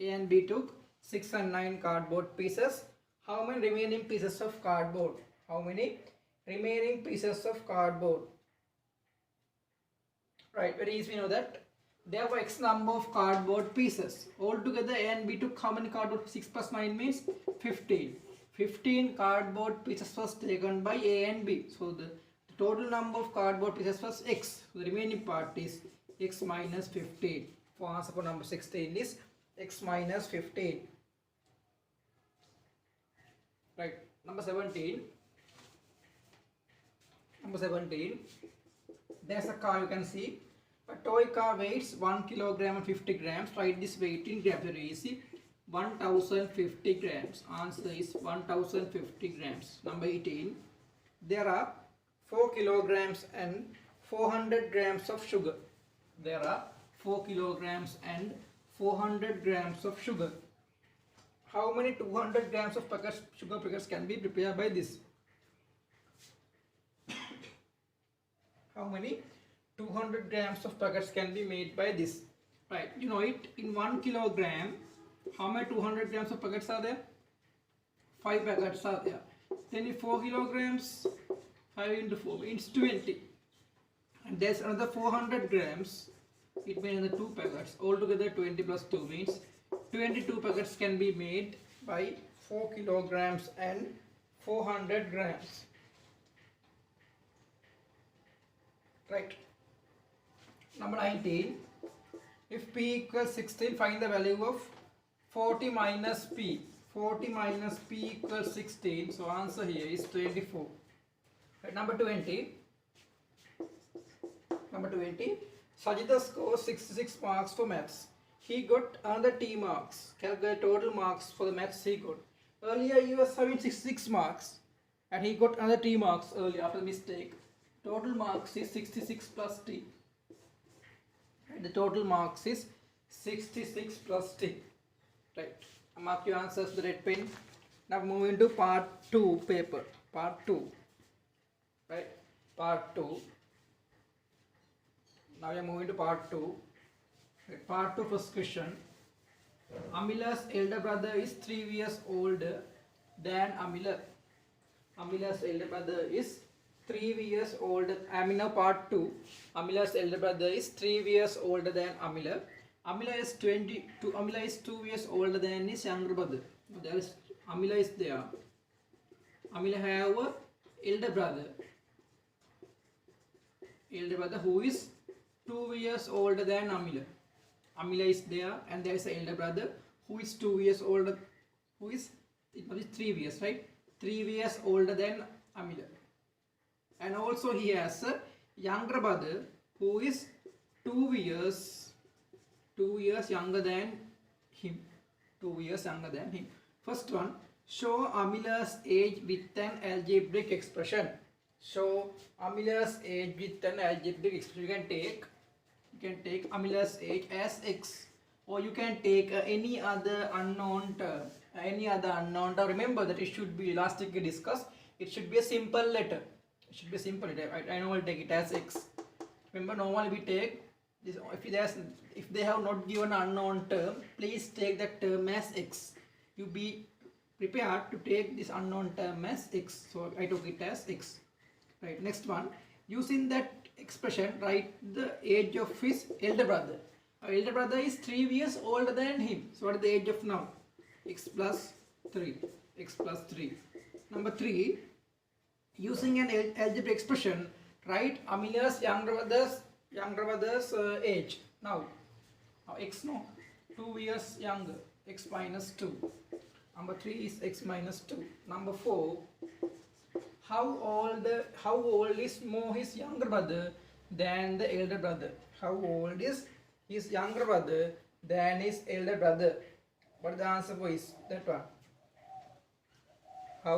A and B took 6 and 9 cardboard pieces. How many remaining pieces of cardboard? How many remaining pieces of cardboard? Right, very easy, we know that. There were X number of cardboard pieces. Altogether A and B took how many cardboard? 6 plus 9 means 15. 15 cardboard pieces was taken by A and B. So the total number of cardboard pieces was X. So the remaining part is X minus 15. For answer for number 16 is X minus 15. Right, number 17. Number 17. There's a car, you can see. A toy car weighs 1 kilogram and 50 grams. Write this weight in grams. Very easy. 1050 grams. Answer is 1050 grams. Number 18. There are 4 kilograms and 400 grams of sugar. There are 4 kilograms and 400 grams of sugar. How many 200 grams of sugar packets can be prepared by this? How many 200 grams of packets can be made by this? Right, you know it. In 1 kilogram, how many 200 grams of packets are there? 5 packets are there. Then in 4 kilograms, 5 into 4 means 20. And there's another 400 grams. It means the 2 packets. Altogether 20 plus 2 means 22 packets can be made by 4 kilograms and 400 grams. Right. Number 19. If P equals 16, find the value of 40 minus P. 40 minus P equals 16. So answer here is 24. Right. Number 20. Number 20. Sajida scores 66 marks for maths. He got another T marks. Calculate total marks for the maths he got. Earlier he was having 66 marks and he got another T marks earlier after the mistake. Total marks is 66 plus T. And the total marks is 66 plus T. Right. Mark your answers with the red pen. Now moving to part 2 paper. Part 2. Right. Part 2. Now we are moving to part 2. Right. Part 2 first question. Amila's elder brother is 3 years older than Amila. Amila's elder brother is 3 years older. I mean now part 2. Amila's elder brother is 3 years older than Amila. Amila is 22. Amila is 2 years older than his younger brother. There is Amila is there. Amila have a elder brother. Elder brother who is 2 years older than Amila. Amila is there and there is an elder brother who is 2 years older. Who is, it must be 3 years, right? 3 years older than Amila. And also he has a younger brother who is 2 years younger than him. 2 years younger than him. First one, show Amila's age with an algebraic expression. Show Amila's age with an algebraic expression. You can take Amila's age as x, or you can take any other unknown term. Remember that it should be last week we discussed. It should be a simple letter. It should be a simple letter. I know I'll take it as x. Remember, normally we take this. If they have not given an unknown term, please take that term as x. You be prepared to take this unknown term as x. So I took it as x. Right. Next one. Using that expression, write the age of his elder brother. Our elder brother is 3 years older than him. So what is the age of now? X plus 3. X plus 3. Number 3. Using an algebraic expression, write Amila's younger brother's age. Now x no, 2 years younger. X minus 2. Number 3 is x minus 2. Number 4. How old is more his younger brother than the elder brother? How old is his younger brother than his elder brother? What the answer for is that one? How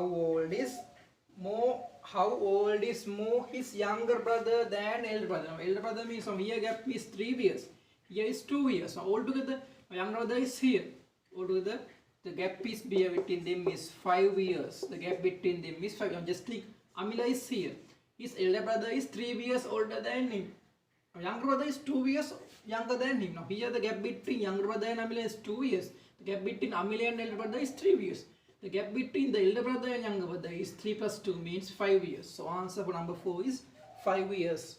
old is more his younger brother than elder brother? Now, elder brother means from here gap is 3 years. Here is 2 years. So altogether my younger brother is here. Altogether The gap is between them is 5 years. The gap between them is 5 years. Just think, Amila is here. His elder brother is 3 years older than him. Younger brother is 2 years younger than him. Now here the gap between younger brother and Amila is 2 years. The gap between Amila and elder brother is 3 years. The gap between the elder brother and younger brother is 3 plus 2 means 5 years. So answer for number 4 is 5 years.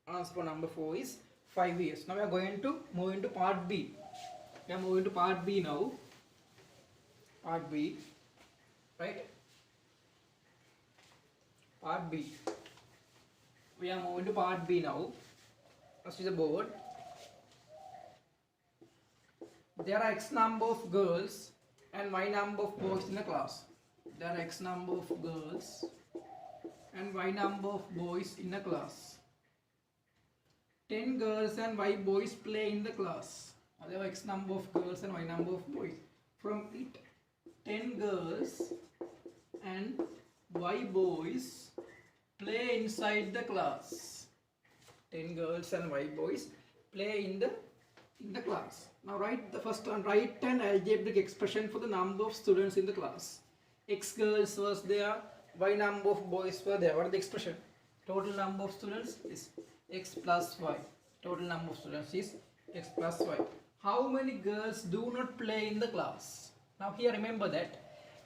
Answer for number 4 is 5 years. Now we are going to move into part B. We are moving to part B now. Part B, right? Part B. We are moving to part B now. Let's see the board. There are X number of girls and Y number of boys in a class. There are X number of girls and Y number of boys in a class. 10 girls and Y boys play in the class. There are X number of girls and Y number of boys. From it, 10 girls and Y boys play inside the class. 10 girls and Y boys play in the class. Now write the first one. Write an algebraic expression for the number of students in the class. X girls was there, Y number of boys were there. What is the expression? Total number of students is X plus Y. Total number of students is X plus Y. How many girls do not play in the class? Now here remember that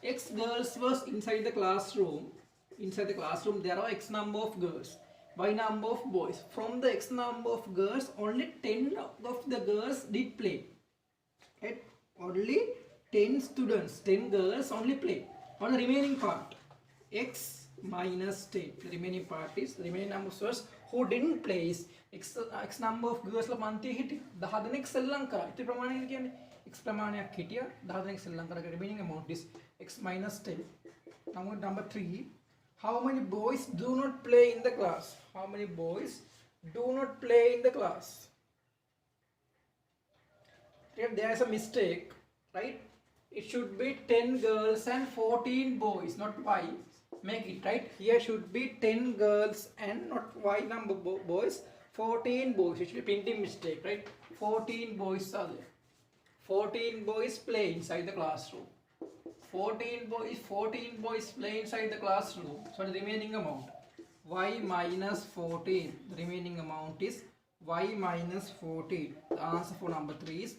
X girls was inside the classroom. Inside the classroom there are X number of girls, Y number of boys. From the X number of girls, only 10 of the girls did play. Right? Only 10 students, 10 girls only play. On the remaining part, X minus 10. The remaining part is the remaining number of students who didn't play is X number of girls la panthi hiti 10 deනෙක් සෙල්ලම් කරා. ඉතින් ප්‍රමාණය කියන්නේ X ප්‍රමාණයක් හිටියා 10 දෙනෙක් සෙල්ලම් කරා. Remaining amount is X minus 10. Now number 3. How many boys do not play in the class? How many boys do not play in the class? Here there is a mistake, right? It should be 10 girls and 14 boys, not Y. Make it right. Here should be 10 girls and not Y number boys. 14 boys. It should be printing mistake, right? 14 boys are there. 14 boys play inside the classroom. 14 boys play inside the classroom. So the remaining amount Y minus 14. The remaining amount is Y minus 14. The answer for number 3 is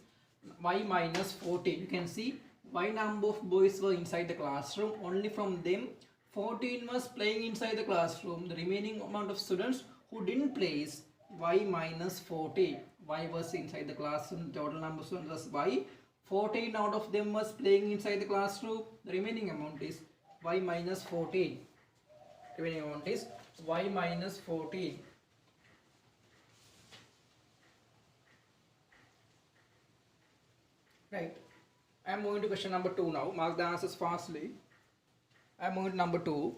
Y minus 14. You can see Y number of boys were inside the classroom. Only from them 14 was playing inside the classroom. The remaining amount of students who didn't play is Y minus 14. Y was inside the classroom. Total number of students was Y. 14 out of them was playing inside the classroom. The remaining amount is Y minus 14. Remaining amount is Y minus 14. Right. I am moving to question number 2 now. Mark the answers fastly. I am moving to number 2.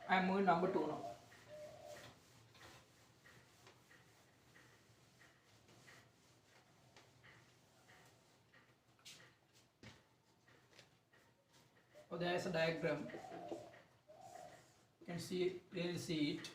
I am moving to number 2 now. So there is a diagram. You can clearly see it.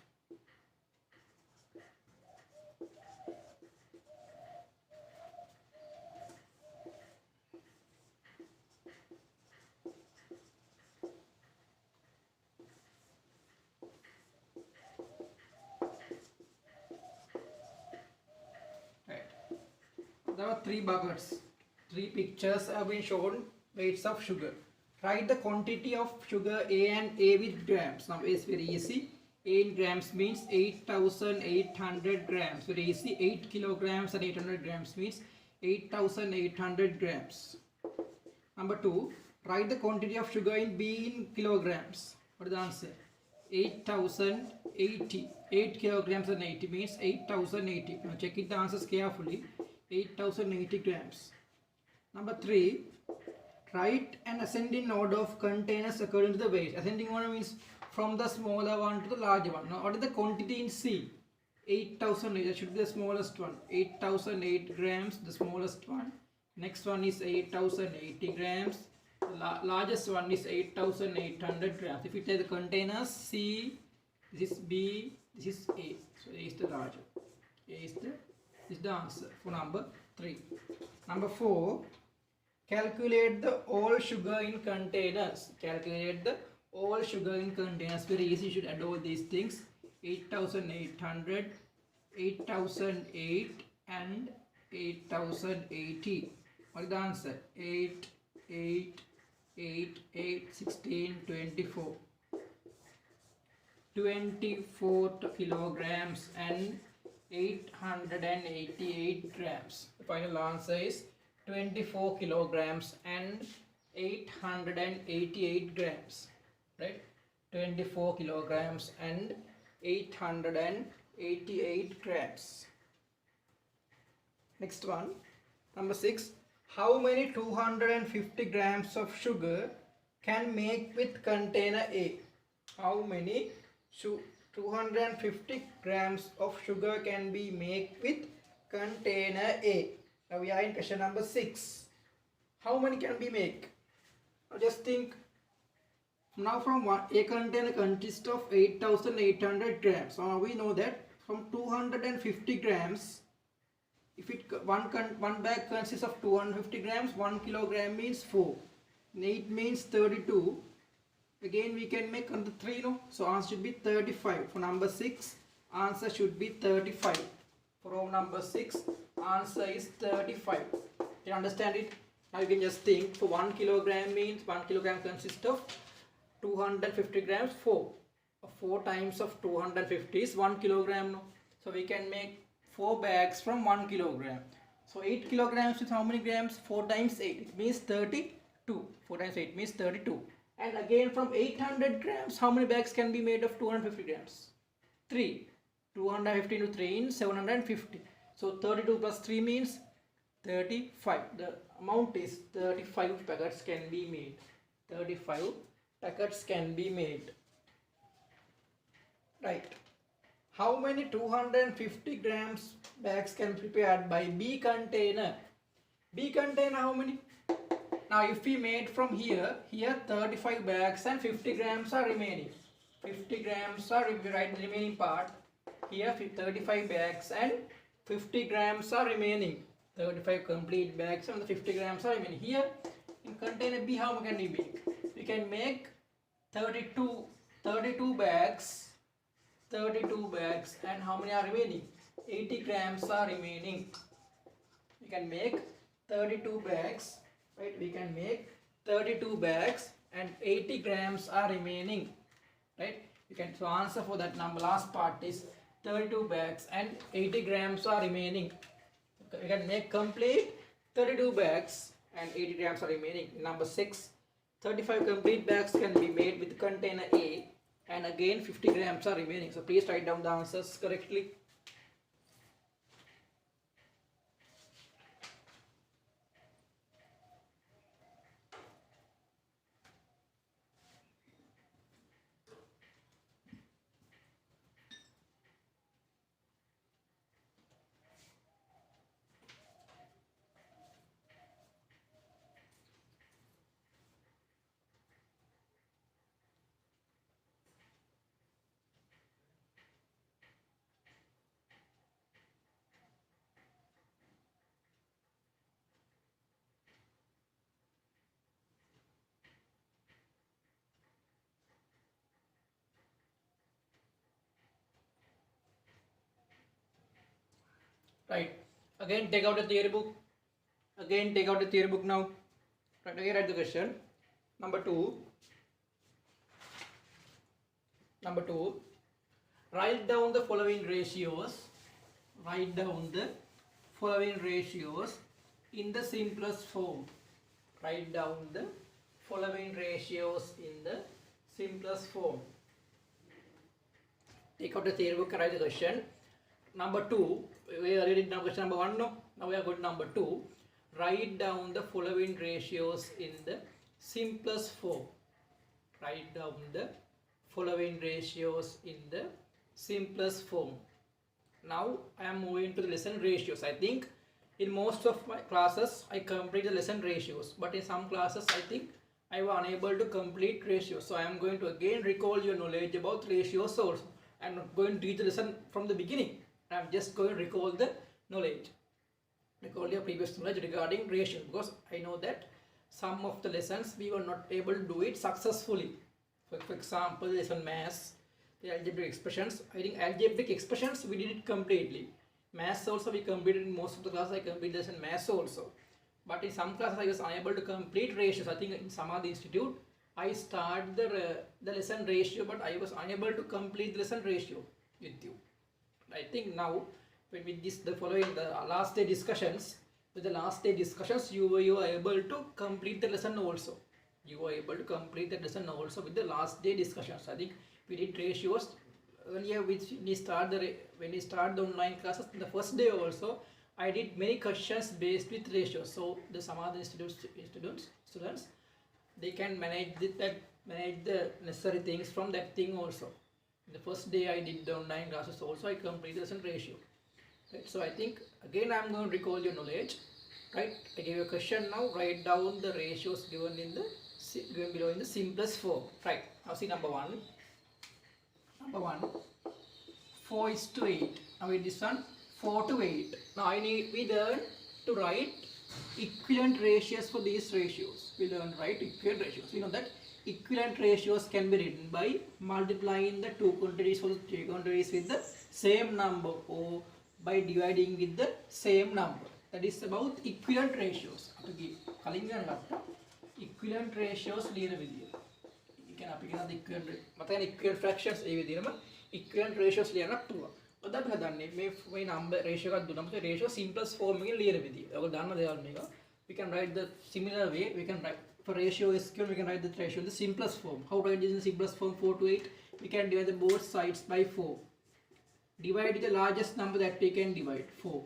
There are 3 buckets. 3 pictures have been shown weights of sugar. Write the quantity of sugar A and A with grams. Now it's very easy. A in grams means 8,800 grams. Very easy. 8 kilograms and 800 grams means 8,800 grams. Number 2. Write the quantity of sugar in B in kilograms. What is the answer? 8,080. 8 kilograms and 80 means 8,080. Now check it the answers carefully. 8,080 grams. Number 3. Write an ascending order of containers according to the weight. Ascending order means from the smaller one to the larger one. Now what is the quantity in C? 8,008. That should be the smallest one. 8,008 grams, the smallest one. Next one is 8,080 grams. The largest one is 8,800 grams. If you take the containers, C, this is B, this is A. So A is the larger. A is the is the answer for number 3. Number 4, calculate the all sugar in containers. Calculate the all sugar in containers. Very easy, you should add all these things. 8800, 8008 and 8080. What is the answer? 8, 8, 8, 8, 16, 24. 24 kilograms and 888 grams. The final answer is 24 kilograms and 888 grams. Right? 24 kilograms and 888 grams. Next one, number 6. How many 250 grams of sugar can make with container A? How many 250 grams of sugar can be made with container A? Now we are in question number 6. How many can be made? Now just think. Now from a container consists of 8800 grams. So now we know that from 250 grams, if one bag consists of 250 grams, 1 kilogram means 4. 8 means 32. Again we can make under 3, no? So answer should be 35. For number 6, answer should be 35. For row number 6, answer is 35. You understand it? Now you can just think, for 1 kilogram means 1 kilogram consists of 250 grams, 4. 4 times of 250 is 1 kilogram, no? So we can make 4 bags from 1 kilogram. So 8 kilograms is how many grams? 4 times 8, it means 32. 4 times 8 means 32. And again from 800 grams, how many bags can be made of 250 grams? 3. 250 into 3 is 750. So 32 plus 3 means 35. The amount is 35 packets can be made. 35 packets can be made. Right. How many 250 grams bags can be prepared by B container? B container how many? Now if we made from here 35 bags and 50 grams are remaining. 50 grams are, if we write the remaining part, here 35 bags and 50 grams are remaining. 35 complete bags and the 50 grams are remaining. Here in container B, how can we make? We can make 32 bags. 32 bags, and how many are remaining? 80 grams are remaining. We can make 32 bags, right? We can make 32 bags and 80 grams are remaining, right? You can, so answer for that number last part is 32 bags and 80 grams are remaining. We can make complete 32 bags and 80 grams are remaining. Number 6, 35 complete bags can be made with container A, and again 50 grams are remaining. So please write down the answers correctly. Right. Again take out the theory book. Again take out the theory book now. Right. Again write the question. Number 2. Write down the following ratios. Write down the following ratios in the simplest form. Write down the following ratios in the simplest form. Take out the theory book and write the question. Number 2, we already did question number 1, no? Now we are going to number 2. Write down the following ratios in the simplest form. Write down the following ratios in the simplest form. Now I am moving to the lesson ratios. I think in most of my classes I complete the lesson ratios, but in some classes I think I was unable to complete ratios. So I am going to again recall your knowledge about ratios also. I am not going to teach the lesson from the beginning. I am just going to recall the knowledge, recall your previous knowledge regarding ratio, because I know that some of the lessons we were not able to do it successfully. For example, lesson maths, the algebraic expressions. I think algebraic expressions we did it completely. Maths also we completed in most of the classes. I completed lesson maths also. But in some classes I was unable to complete ratios. I think in Samadhi Institute I started the lesson ratio, but I was unable to complete the lesson ratio with you. I think now when we the following the last day discussions, with the last day discussions you were able to complete the lesson also. You were able to complete the lesson also with the last day discussions. I think we did ratios earlier, which when we start the online classes the first day also. I did many questions based with ratios, so the Samadhi Institute students they can manage the necessary things from that thing also. The first day I did the online classes also, I completed lesson ratio. Right? So I think again I am going to recall your knowledge. Right? I gave you a question now. Write down the ratios given below in the simplest form. Right? Now see number one. Number one, 4:8. Now with this one, 4:8. Now we learn to write equivalent ratios for these ratios. We learn to write equivalent ratios. We know that equivalent ratios can be written by multiplying the two quantities or the three quantities with the same number, or by dividing with the same number. That is about equivalent ratios. Equivalent ratios ලියන විදිය. ඒ කියන්නේ අපි කියන equivalent fractions ඒ විදිහම equivalent ratios ලියන්න පුළුවන්. ඔතන අපි හදන්නේ මේ number ratio එකක් දුන්නම ratio simplest form එකෙන් ලියන විදිය. ඔයගොල්ලෝ දන්න දේවල් මේක. We can write the similar way. We can write for ratio is given, we can write the ratio in the simplest form. How to write this in the simplest form? 4:8. We can divide the both sides by 4. Divide the largest number that we can divide, 4.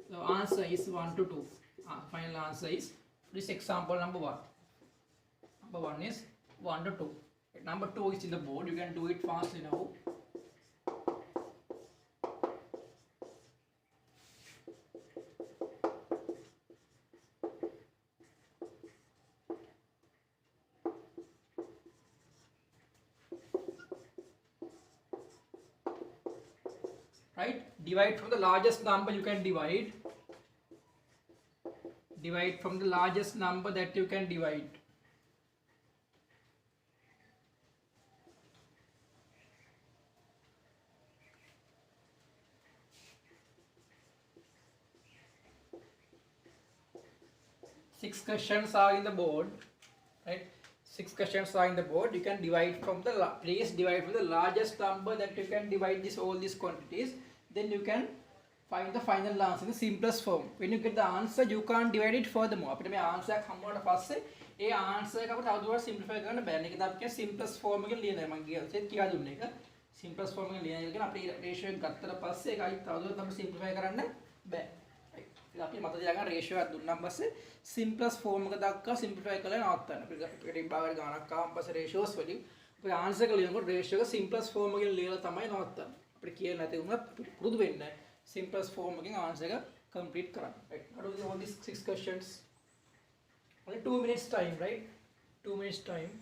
The answer is 1 to 2. Final answer is this example number 1. Number 1 is 1 to 2. Number 2 is in the board. You can do it fastly now. Right? Divide from the largest number you can divide. Divide from the largest number that you can divide. Six questions are in the board, right? 6 questions are in the board. You can divide from the largest number that you can divide all these quantities. Then you can find the final answer in the simplest form. When you get the answer, you can't divide it furthermore. අපිට මේ answer එක හම්බුනට පස්සේ ඒ answer එක අපිට තවදුරටත් simplify කරන්න බෑ. මේක තමයි කියන්නේ simplest form එකෙන් ලියනවා. මම කියලා දුන්නේ එක. Simplest form එකෙන් ලියන එක කියන අපේ ratio එක ගත්තට පස්සේ ඒකයි තවදුරටත් අපි simplify කරන්න බෑ. අපි මත තියාගන්න ratio එකක් දුන්නාන් පස්සේ simplest form එක දක්වා simplify කරලා නවත්තන්න. අපිට විභාගයට ගානක් ආවම පස්සේ ratios වලින් අපේ answer එක ලියනකොට ratio එක simplest form එකෙන් ලියලා තමයි නවත්තන්නේ. අපිට කියලා නැති වුණත් පුරුදු වෙන්න simplest form එකෙන් answer එක complete කරන්න. Right? How do we do all these 6 questions? Only 2 minutes time, right? 2 minutes time.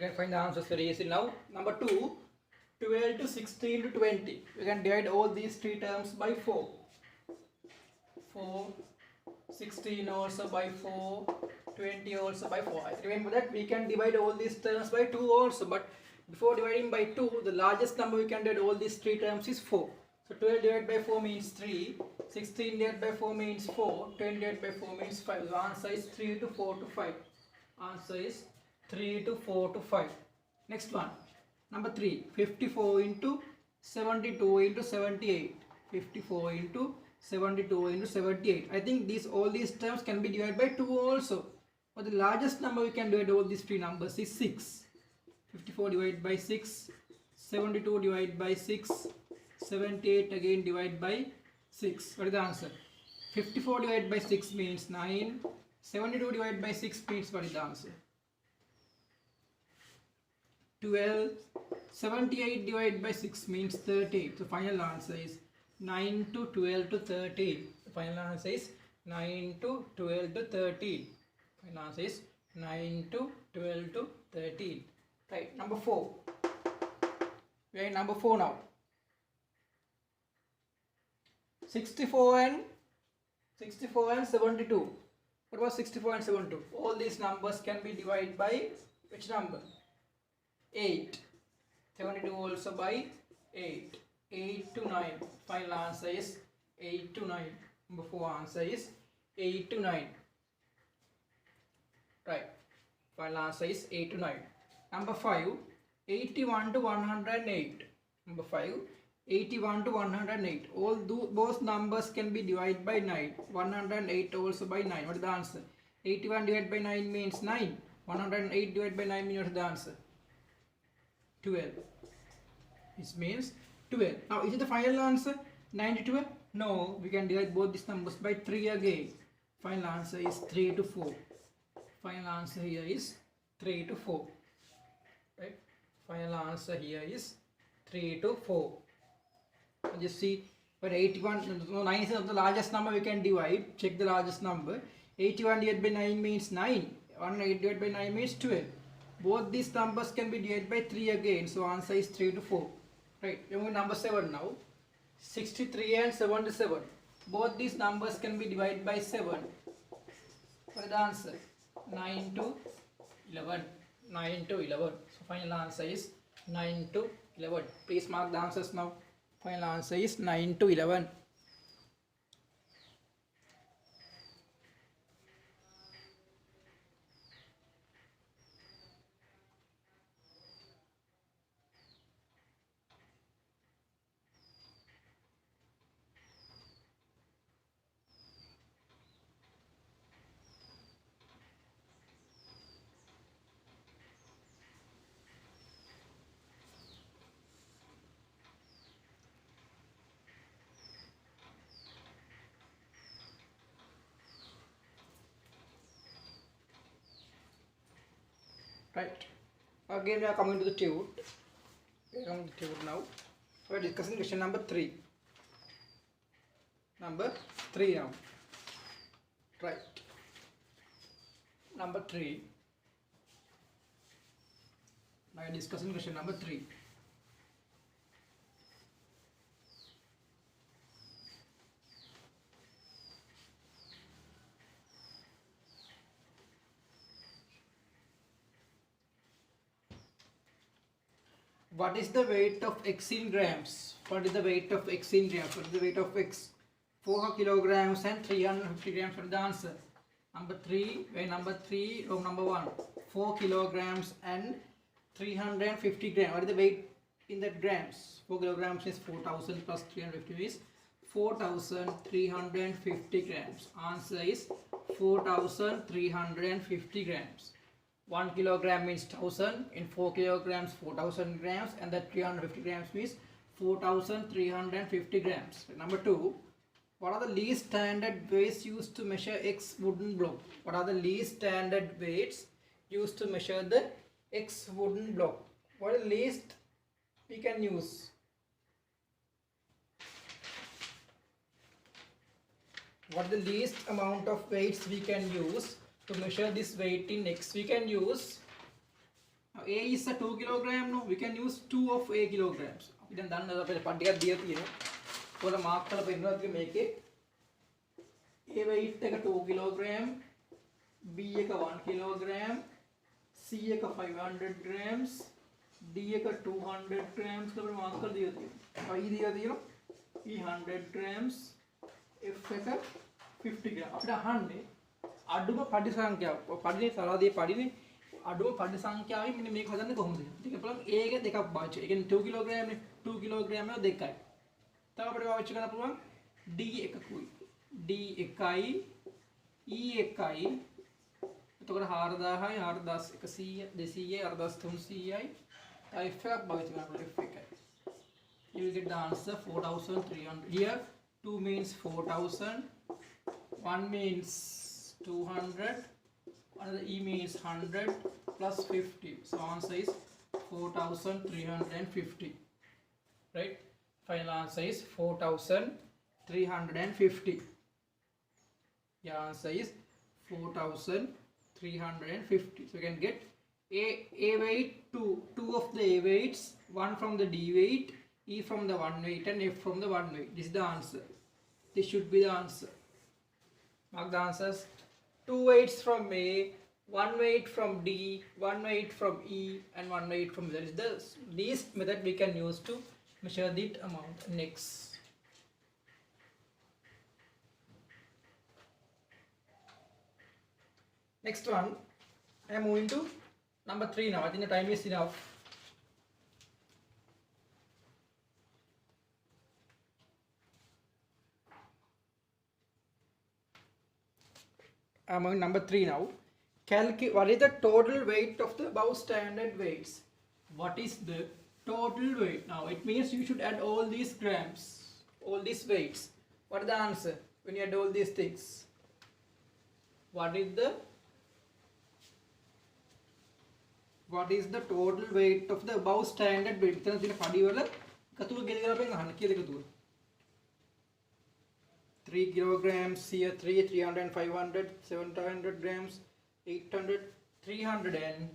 can find the answers very easy now. Number 2, 12 to 16 to 20. We can divide all these three terms by 4. 4, 16 also by 4, 20 also by 4. Remember that we can divide all these terms by 2 also, but before dividing by 2, the largest number we can divide all these three terms is 4. So 12 divided by 4 means 3, 16 divided by 4 means 4, 20 divided by 4 means 5. So answer is 3 to 4 to 5. Answer is 3 to 4 to 5. Next one. Number 3. 54 into 72 into 78. 54 into 72 into 78. I think all these terms can be divided by 2 also. But the largest number we can divide all these three numbers is 6. 54 divided by 6. 72 divided by 6. 78 again divided by 6. What is the answer? 54 divided by 6 means 9. 72 divided by 6 means what is the answer? 12. 78 divided by 6 means 13. So final answer is 9 to 12 to 13. The final answer is 9 to 12 to 13. Final answer is 9 to 12 to 13. Right. Number 4. We are in number 4 now. 64 and 72. What was 64 and 72? All these numbers can be divided by which number? 8. 72 also by 8. 8 to 9. Final answer is 8 to 9. Number 4 answer is 8 to 9. Right. Final answer is 8 to 9. Number 5. 81 to 108. Number 5. 81 to 108. All both numbers can be divided by 9. 108 also by 9. What is the answer? 81 divided by 9 means 9. 108 divided by 9 means what is the answer? 12. This means 12. Now is it the final answer? 9 to 12? No, we can divide both these numbers by 3 again. Final answer is 3 to 4. Final answer here is 3 to 4. Right? Final answer here is 3 to 4. Just see, but 81, no, 9 is the largest number we can divide. Check the largest number. 81 divided by 9 means 9. 108 divided by 9 means 12. Both these numbers can be divided by 3 again. So answer is 3 to 4. Right. We are number 7 now. 63 and 77. Both these numbers can be divided by 7. What is the answer? 9 to 11. 9 to 11. So final answer is 9 to 11. Please mark the answers now. Final answer is 9 to 11. Right. Again we are coming to the tune. We are coming to the tune now. We are discussing question number 3. Number 3 now. Right. Number 3. Now we are discussing question number 3. What is the weight of x in grams? What is the weight of x in grams? What is the weight of x? 4 kilograms and 350 grams. What is the answer? Number 3. Number 3. Row number 1. 4 kilograms and 350 grams. What is the weight in that grams? 4 kilograms is 4000 plus 350 is 4350 grams. Answer is 4350 grams. 1 kilogram means 1000, in 4 kilograms 4000 grams, and that 350 grams means 4350 grams. Number 2, what are the least standard weights used to measure X wooden block? What are the least standard weights used to measure the X wooden block? What is the least we can use? What is the least amount of weights we can use to measure this weight in X? We can use A is a 2 kilogram. No, we can use 2 of A kilograms. Then done the particular deal. For the mark color, make it A weight take a 2 kilogram, B take a 1 kilogram, C take a 500 grams, D take a 200 grams. So mark color दिया था. I दिया था E 100 grams, F take a 50 grams. After 100, අඩුම පඩි සංඛ්‍යාව පඩිනේ සරාදී පඩිනේ අඩුම පඩි සංඛ්‍යාවෙන් මෙන්න මේක හදන්නේ කොහොමද? ටික බලන්න A එක දෙකක් පාවිච්චි. ඒ කියන්නේ 2 කිලෝග්‍රෑම් නේ 2 කිලෝග්‍රෑම් එක දෙකයි. තව අපිට පාවිච්චි කරන්න පුළුවන් D එකකුයි. D එකයි E එකයි. එතකොට 4000යි 4100 200යි 4300යි. F එකක් පාවිච්චි කරන්න F එකයි. You will get the answer 4300. Here 2 means 4000, 1 means 200, another E means 100 plus 50. So answer is 4350. Right? Final answer is 4350. Your answer is 4350. So you can get A weight, 2 of the A weights, 1 from the D weight, E from the 1 weight and F from the 1 weight. This is the answer. This should be the answer. Mark the answers. 2 weights from A, 1 weight from D, 1 weight from E and 1 weight from Z. That is the least method we can use to measure the amount. Next. Next one, I am moving to number 3 now. I think the time is enough. I am on number 3 now. What is the total weight of the above standard weights? What is the total weight? Now it means you should add all these grams, all these weights. What is the answer when you add all these things? What is the total weight of the above standard weight? 3 kilograms, here 300 and 500, 700 grams, 800, 300 and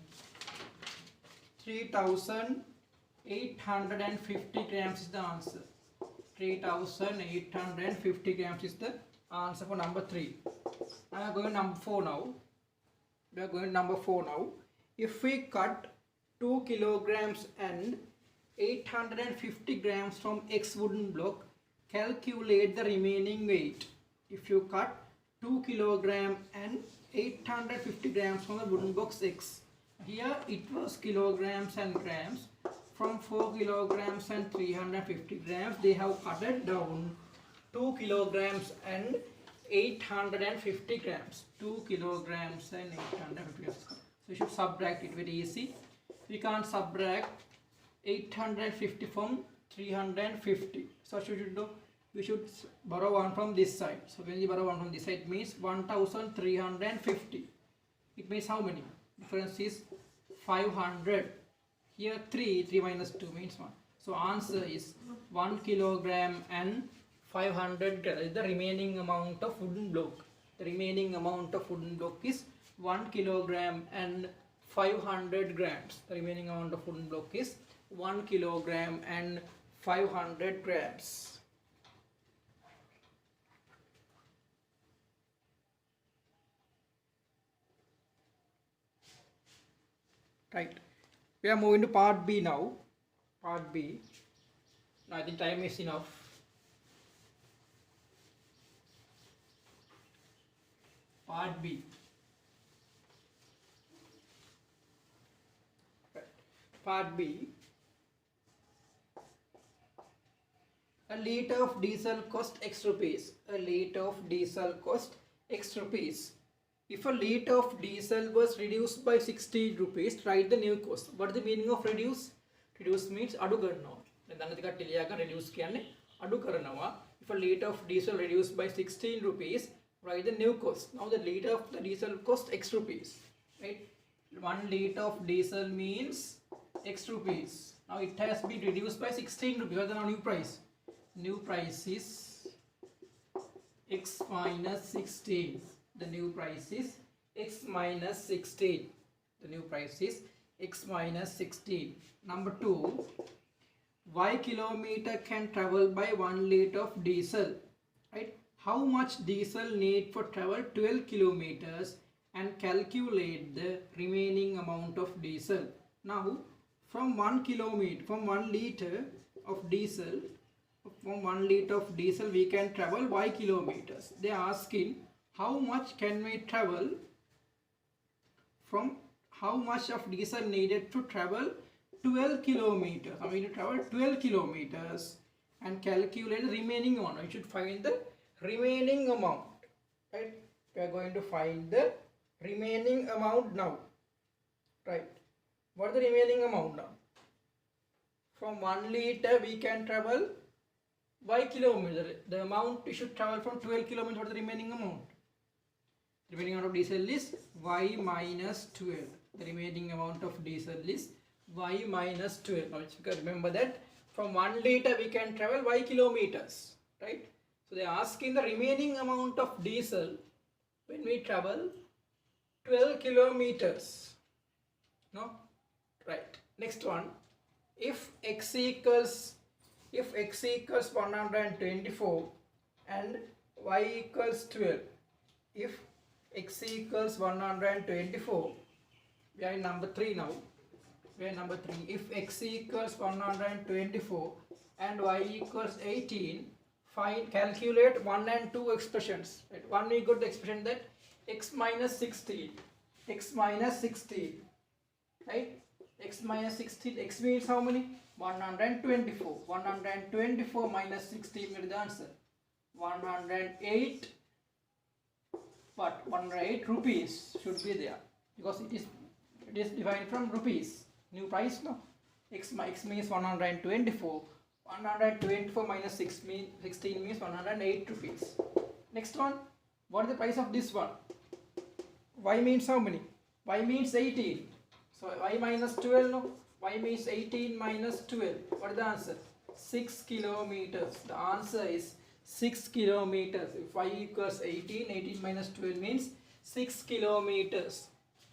3850 grams is the answer. 3850 grams is the answer for number 3. I am going to number 4 now. We are going to number 4 now. If we cut 2 kilograms and 850 grams from X wooden block, calculate the remaining weight. If you cut 2 kilogram and 850 grams from the wooden box X. Here it was kilograms and grams. From 4 kilograms and 350 grams, they have cut down 2 kilograms and 850 grams. 2 kilograms and 850 grams. So you should subtract it very easy. We can't subtract 850 from 350. So what should you do? We should borrow one from this side. So when you borrow one from this side, it means 1350. It means how many? Difference is 500. Here 3 minus 2 means 1. So answer is 1 kilogram and 500 grams. That is the remaining amount of wooden block. The remaining amount of wooden block is 1 kilogram and 500 grams. The remaining amount of wooden block is 1 kilogram and 500 grams. Right. We are moving to part B now. Part B. Now I think time is enough. Part B. Right. Part B. A litre of diesel cost X rupees. A litre of diesel cost X rupees. If a litre of diesel was reduced by 16 rupees, write the new cost. What is the meaning of reduce? Reduce means adu karanawa. Then reduce kiyanne adu karanawa. If a litre of diesel reduced by 16 rupees, write the new cost. Now the litre of the diesel cost X rupees. Right? 1 litre of diesel means X rupees. Now it has been reduced by 16 rupees. What is the new price? New price is X minus 16. The new price is X minus 16. The new price is x minus 16. Number 2, y kilometer can travel by 1 liter of diesel, right? How much diesel need for travel 12 kilometers and calculate the remaining amount of diesel. Now from 1 liter of diesel, we can travel y kilometers. They are asking how much can we travel from, how much of diesel needed to travel 12 kilometers. I mean to travel 12 kilometers and calculate the remaining amount. We should find the remaining amount, right? We are going to find the remaining amount now, right? What is the remaining amount now? From 1 liter we can travel y kilometer. The amount we should travel from 12 kilometers. What is the remaining amount? The remaining amount of diesel is y minus 12. The remaining amount of diesel is y minus 12. Now you can remember that from 1 liter we can travel y kilometers, right? So they are asking the remaining amount of diesel when we travel 12 kilometers. No? Right. Next one. If x equals 124 and y equals 12. If x equals 124, we are in number 3 now. If x equals 124 and y equals 18, calculate 1 and 2 expressions. Right? 1 we got the expression that x minus 16, right? X minus 16, x means how many? 124. 124 minus 16 will be the answer. 108. But 108 rupees should be there because it is defined from rupees. New price, no? X means 124. 124 minus 16 means 108 rupees. Next one, what is the price of this one? Y means how many? Y means 18. So y minus 12, no? Y means 18 minus 12. What is the answer? 6 kilometers. The answer is 6 kilometers. If y equals 18, 18 minus 12 means 6 kilometers,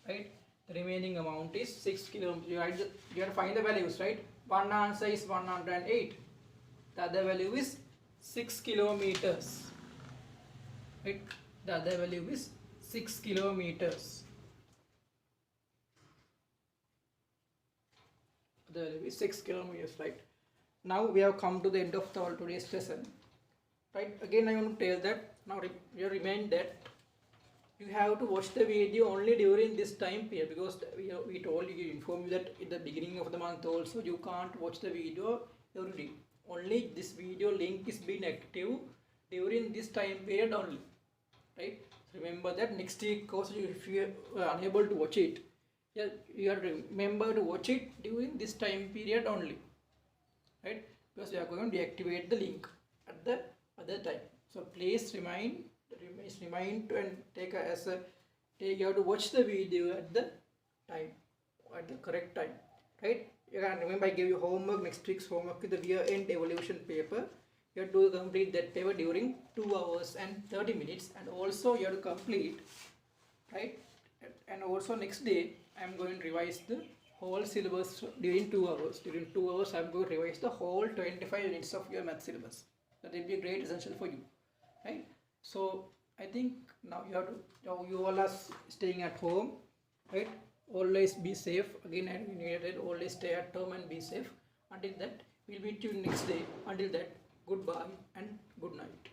right? The remaining amount is 6 kilometers. You have to find the values, right? One answer is 108. The other value is 6 kilometers, right? The other value is 6 kilometers. The value is 6 kilometers, right? Now we have come to the end of today's lesson, right? Again I want to tell that now you remind that you have to watch the video only during this time period, because we told you, inform you that in the beginning of the month also you can't watch the video every day. Only this video link is being active during this time period only, right? So remember that next week also, if you are unable to watch it, yeah, you have to remember to watch it during this time period only, right? Because we are going to deactivate the link at the other time. So please remind to and take you have to watch the video at the correct time, right? You can remember I gave you homework, next week's homework with the year-end evaluation paper. You have to complete that paper during 2 hours and 30 minutes, and also you have to complete, right? And also next day I am going to revise the whole syllabus during 2 hours. During 2 hours I am going to revise the whole 25 units of your math syllabus. That will be a great essential for you, right? So I think now you all are staying at home, right? Always be safe. Again I reiterated, always stay at home and be safe. Until that, we'll meet you next day. Until that, goodbye and good night.